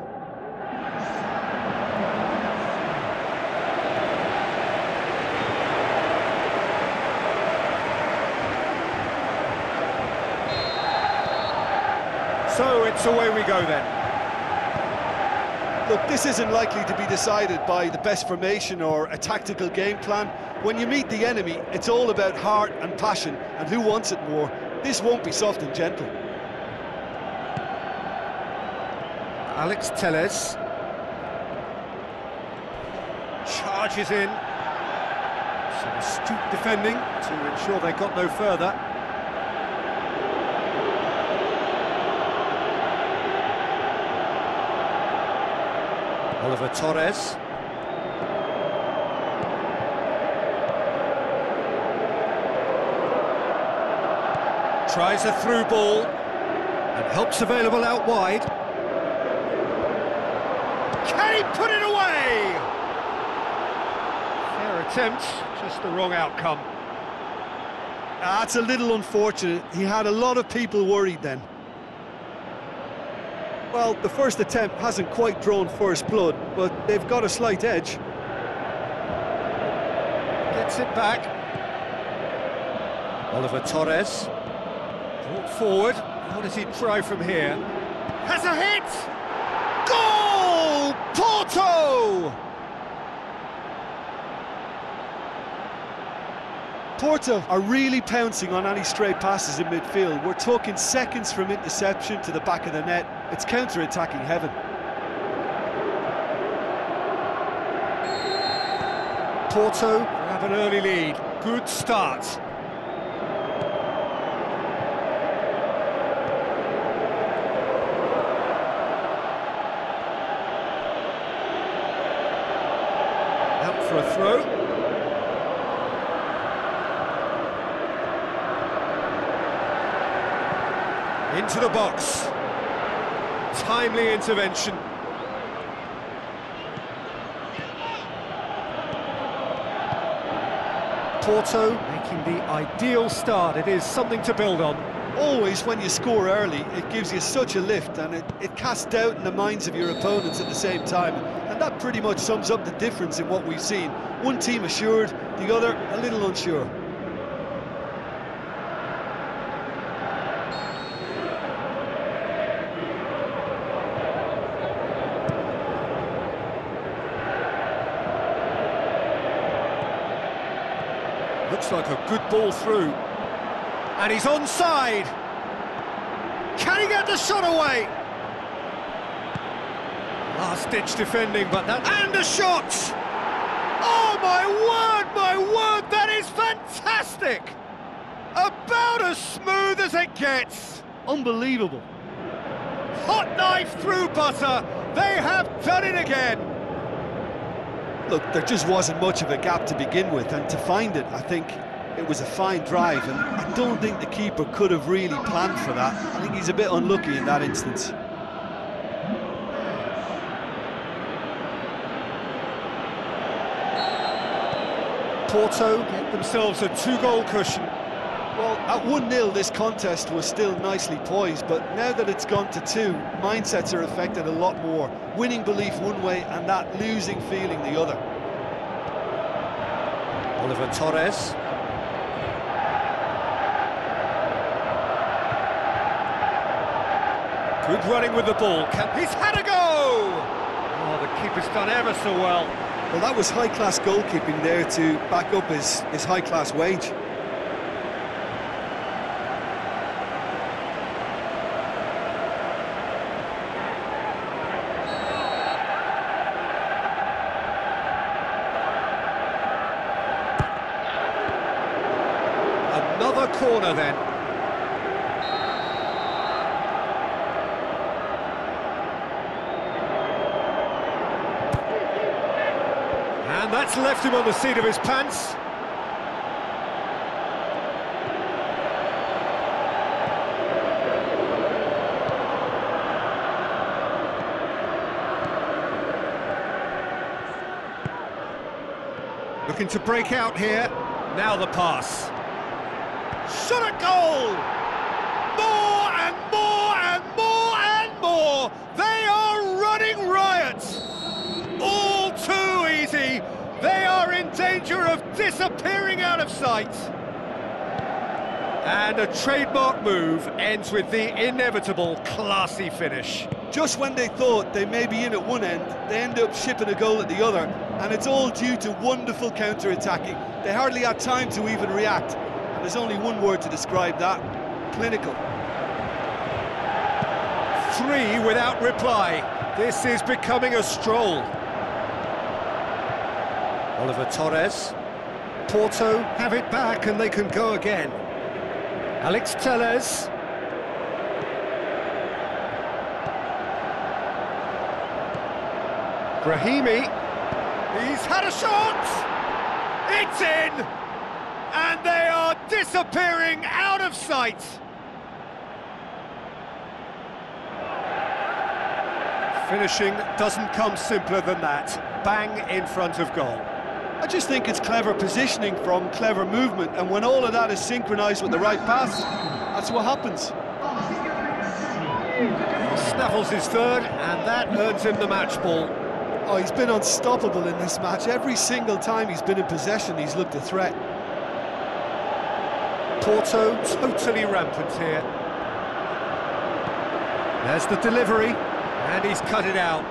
So it's away we go then. Look, this isn't likely to be decided by the best formation or a tactical game plan. When you meet the enemy, it's all about heart and passion and who wants it more. This won't be soft and gentle. Alex Telles charges in. Some astute defending to ensure they got no further. Oliver Torres. Tries a through ball and helps available out wide. Can he put it away? Fair attempt, just the wrong outcome. That's a little unfortunate. He had a lot of people worried then. Well, the first attempt hasn't quite drawn first blood, but they've got a slight edge. Gets it back. Oliver Torres. Brought forward. What does he try from here? Has a hit! Goal! Porto! Porto are really pouncing on any stray passes in midfield. We're talking seconds from interception to the back of the net. It's counter-attacking heaven. Porto have an early lead. Good start. Out for a throw. Into the box. Timely intervention. Porto making the ideal start. It is something to build on. Always when you score early, it gives you such a lift, and it casts doubt in the minds of your opponents at the same time. And that pretty much sums up the difference in what we've seen. One team assured, the other a little unsure. Looks like a good ball through. And he's onside. Can he get the shot away? Last-ditch defending, but that... And a shot! Oh, my word, that is fantastic! About as smooth as it gets. Unbelievable. Hot knife through butter. They have done it again. Look, there just wasn't much of a gap to begin with, and to find it, I think it was a fine drive, and I don't think the keeper could have really planned for that. I think he's a bit unlucky in that instance. Porto get themselves a two-goal cushion. Well, at 1-0 this contest was still nicely poised, but now that it's gone to 2, mindsets are affected a lot more. Winning belief one way and that losing feeling the other. Oliver Torres. Good running with the ball. He's had a go! Oh, the keeper's done ever so well. Well, that was high-class goalkeeping there to back up his high-class wage. Another corner then. And that's left him on the seat of his pants. Looking to break out here. Now the pass. Shot at goal! More and more and more and more! They are running riot! All too easy! They are in danger of disappearing out of sight! And a trademark move ends with the inevitable classy finish. Just when they thought they may be in at one end, they end up shipping a goal at the other, and it's all due to wonderful counter-attacking. They hardly had time to even react, and there's only one word to describe that: clinical. 3 without reply. This is becoming a stroll. Oliver Torres. Porto have it back and they can go again. Alex Telles. Brahimi. He's had a shot! It's in! And they are disappearing out of sight! Finishing doesn't come simpler than that. Bang in front of goal. I just think it's clever positioning from clever movement, and when all of that is synchronised with the right pass, that's what happens. He snaffles his third, and that earns him the match ball. Oh, he's been unstoppable in this match. Every single time he's been in possession, he's looked a threat. Porto totally rampant here. There's the delivery, and he's cut it out.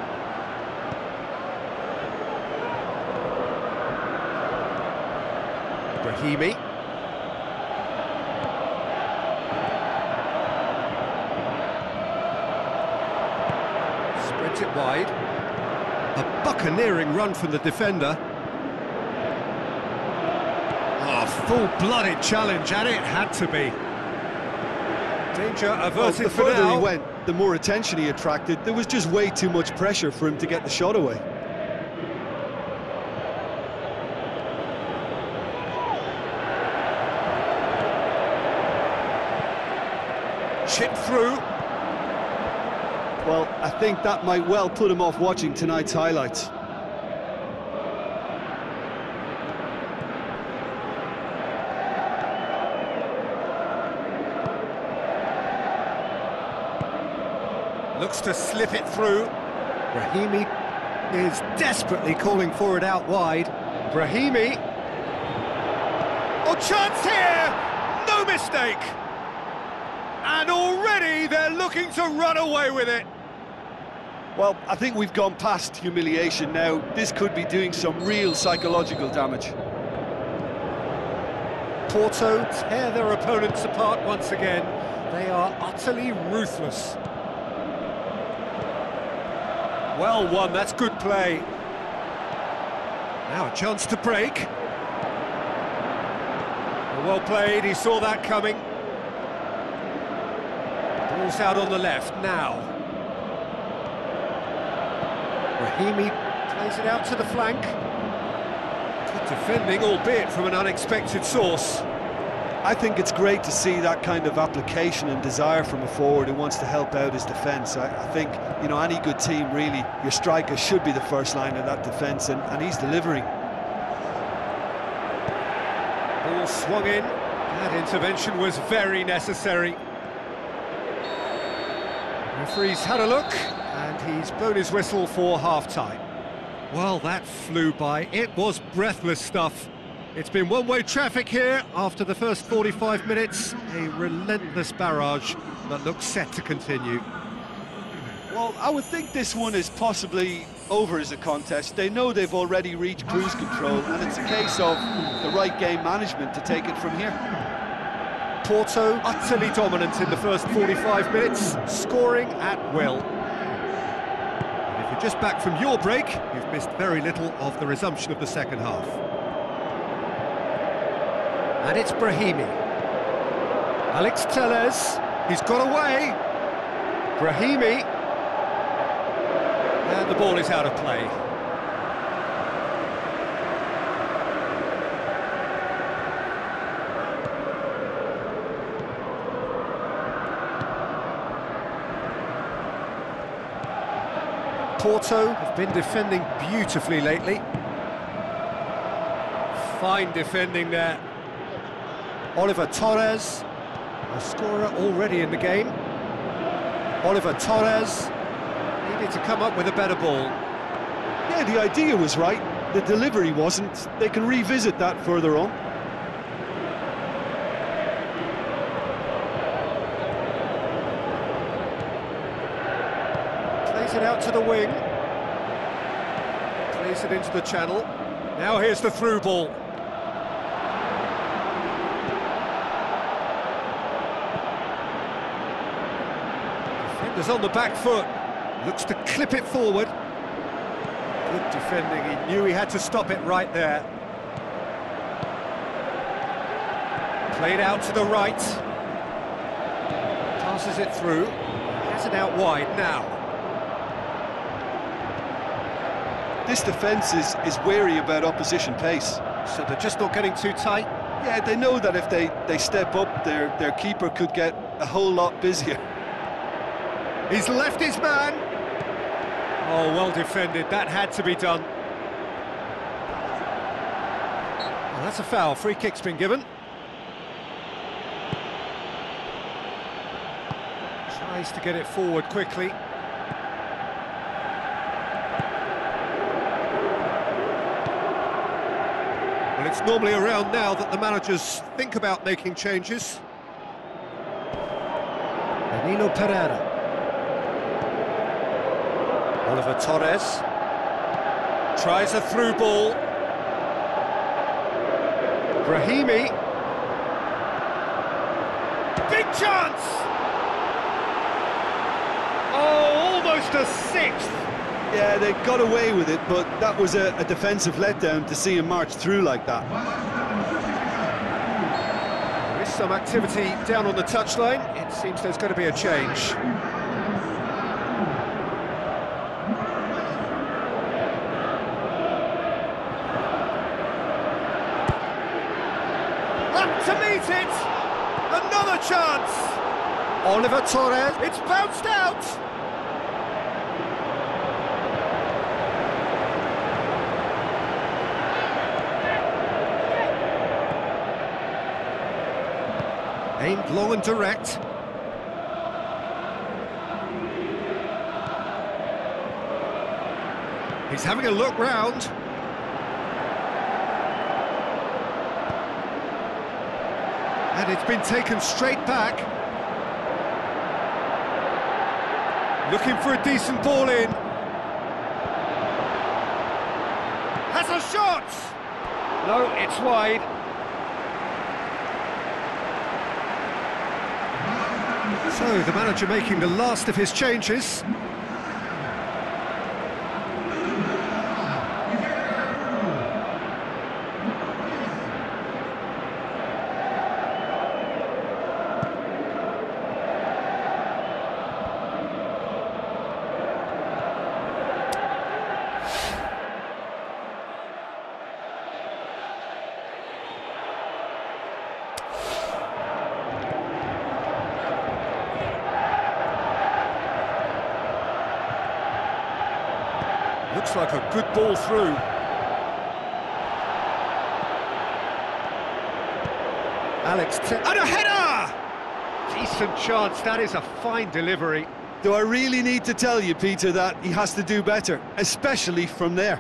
Brahimi. Spreads it wide. A buccaneering run from the defender. Oh, full-blooded challenge, and it had to be. Danger averted for now. The further he went, the more attention he attracted. There was just way too much pressure for him to get the shot away. Chip through. Well, I think that might well put him off watching tonight's highlights. Looks to slip it through. Brahimi is desperately calling for it out wide. Brahimi. Oh, chance here! No mistake! And already they're looking to run away with it. Well, I think we've gone past humiliation now. This could be doing some real psychological damage. Porto tear their opponents apart once again. They are utterly ruthless. Well won, that's good play. Now a chance to break. Well played, he saw that coming. Ball's out on the left now. Brahimi plays it out to the flank. Good defending, albeit from an unexpected source. I think it's great to see that kind of application and desire from a forward who wants to help out his defence. I think, you know, any good team, really, your striker should be the first line of that defence, and he's delivering. Ball swung in. That intervention was very necessary. Referee's had a look, and he's blown his whistle for half-time. Well, that flew by. It was breathless stuff. It's been one-way traffic here after the first 45 minutes. A relentless barrage that looks set to continue. Well, I would think this one is possibly over as a contest. They know they've already reached cruise control, and it's a case of the right game management to take it from here. Porto utterly dominant in the first 45 minutes, scoring at will. And if you're just back from your break, you've missed very little of the resumption of the second half. And it's Brahimi. Alex Telles, he's got away. Brahimi. And the ball is out of play. Porto have been defending beautifully lately. Fine defending there. Oliver Torres, a scorer already in the game. Oliver Torres needed to come up with a better ball. Yeah, the idea was right, the delivery wasn't. They can revisit that further on. Plays it out to the wing. Plays it into the channel. Now here's the through ball. Defender's on the back foot. Looks to clip it forward. Good defending. He knew he had to stop it right there. Played out to the right. Passes it through. Has it out wide now. This defence is wary about opposition pace. So they're just not getting too tight? Yeah, they know that if they step up, their keeper could get a whole lot busier. He's left his man. Oh, well defended. That had to be done. Well, that's a foul. Free kick's been given. Tries to get it forward quickly. Well, it's normally around now that the managers think about making changes. Danilo Pereira. Oliver Torres tries a through ball. Brahimi. Big chance! Oh, almost a sixth! Yeah, they got away with it, but that was a defensive letdown to see him march through like that. There is some activity down on the touchline. It seems there's going to be a change. To meet it! Another chance! Oliver Torres, it's bounced out! Aimed long and direct. He's having a look round. And it's been taken straight back. Looking for a decent ball in. Has a shot! No, it's wide. So, the manager making the last of his changes. Looks like a good ball through. And a header! Decent chance, that is a fine delivery. Do I really need to tell you, Peter, that he has to do better, especially from there?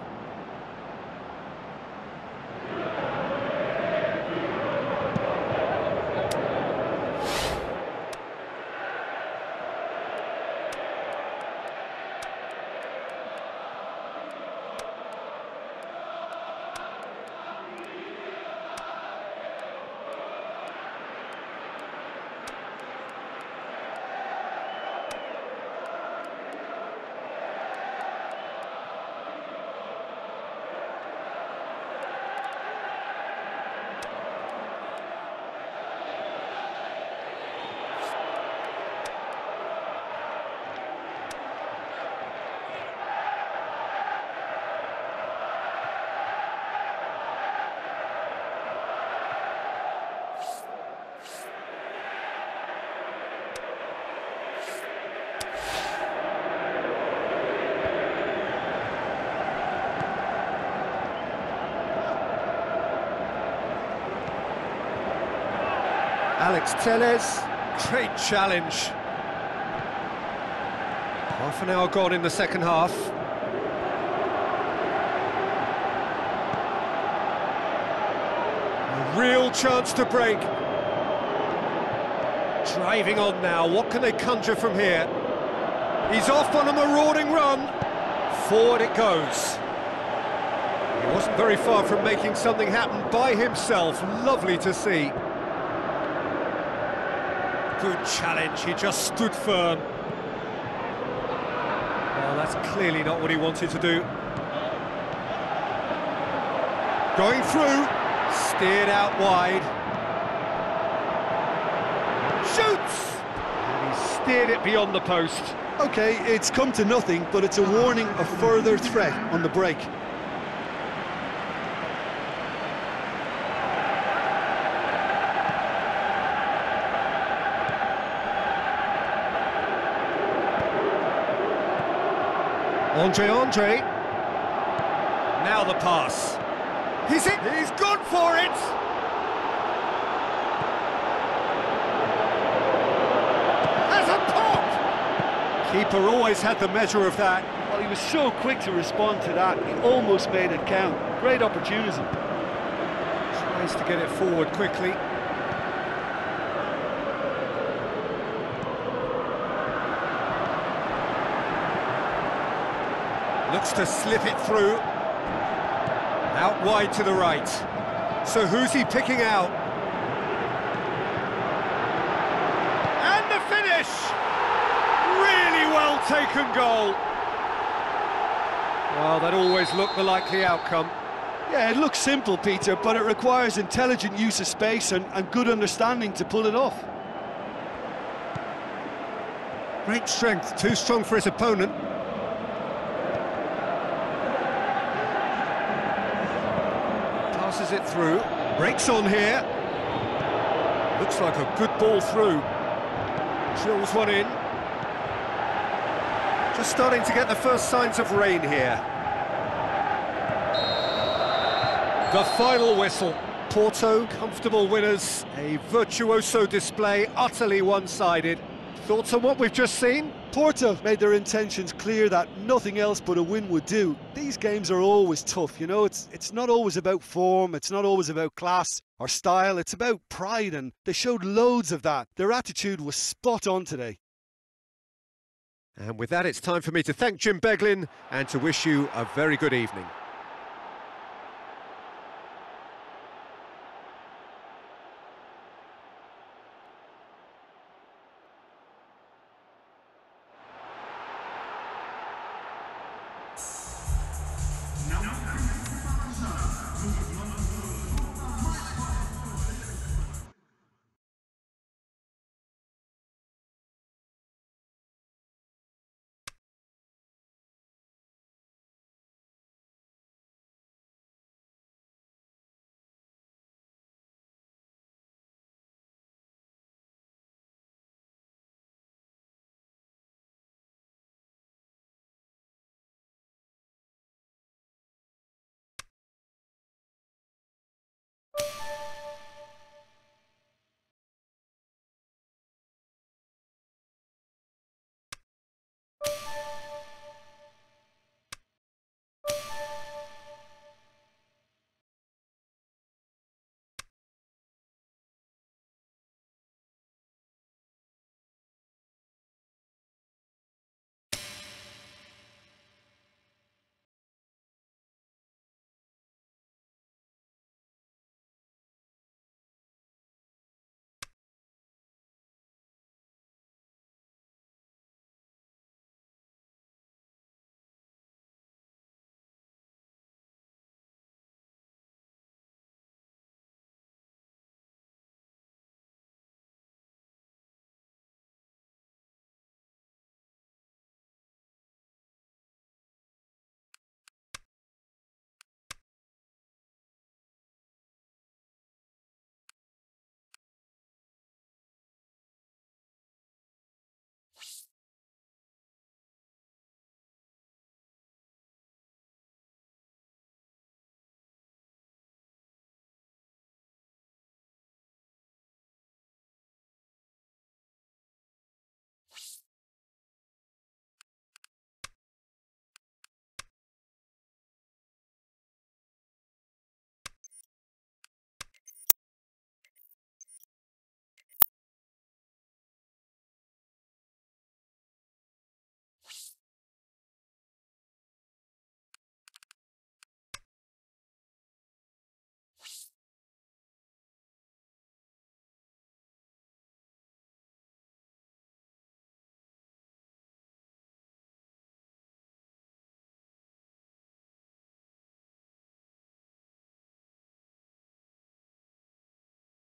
Alex Telles, great challenge. Half an hour gone in the second half. A real chance to break. Driving on now, what can they conjure from here? He's off on a marauding run. Forward it goes. He wasn't very far from making something happen by himself. Lovely to see. Good challenge, he just stood firm. Well, that's clearly not what he wanted to do. Going through, steered out wide. Shoots! And he steered it beyond the post. OK, it's come to nothing, but it's a warning of further threat on the break. Andre. Now the pass. He's gone for it! Has a pop! Keeper always had the measure of that. Well, he was so quick to respond to that, he almost made it count. Great opportunity. Tries to get it forward quickly. Looks to slip it through. Out wide to the right. So who's he picking out? And the finish! Really well taken goal. Well, that always looked the likely outcome. Yeah, it looks simple, Peter, but it requires intelligent use of space and good understanding to pull it off. Great strength, too strong for his opponent. Passes it through, breaks on here. Looks like a good ball through. Drills one in. Just starting to get the first signs of rain here. The final whistle. Porto, comfortable winners. A virtuoso display, utterly one-sided. Thoughts on what we've just seen? Porto made their intentions clear that nothing else but a win would do. These games are always tough, you know, it's not always about form, it's not always about class or style, it's about pride, and they showed loads of that. Their attitude was spot on today. And with that, it's time for me to thank Jim Beglin and to wish you a very good evening.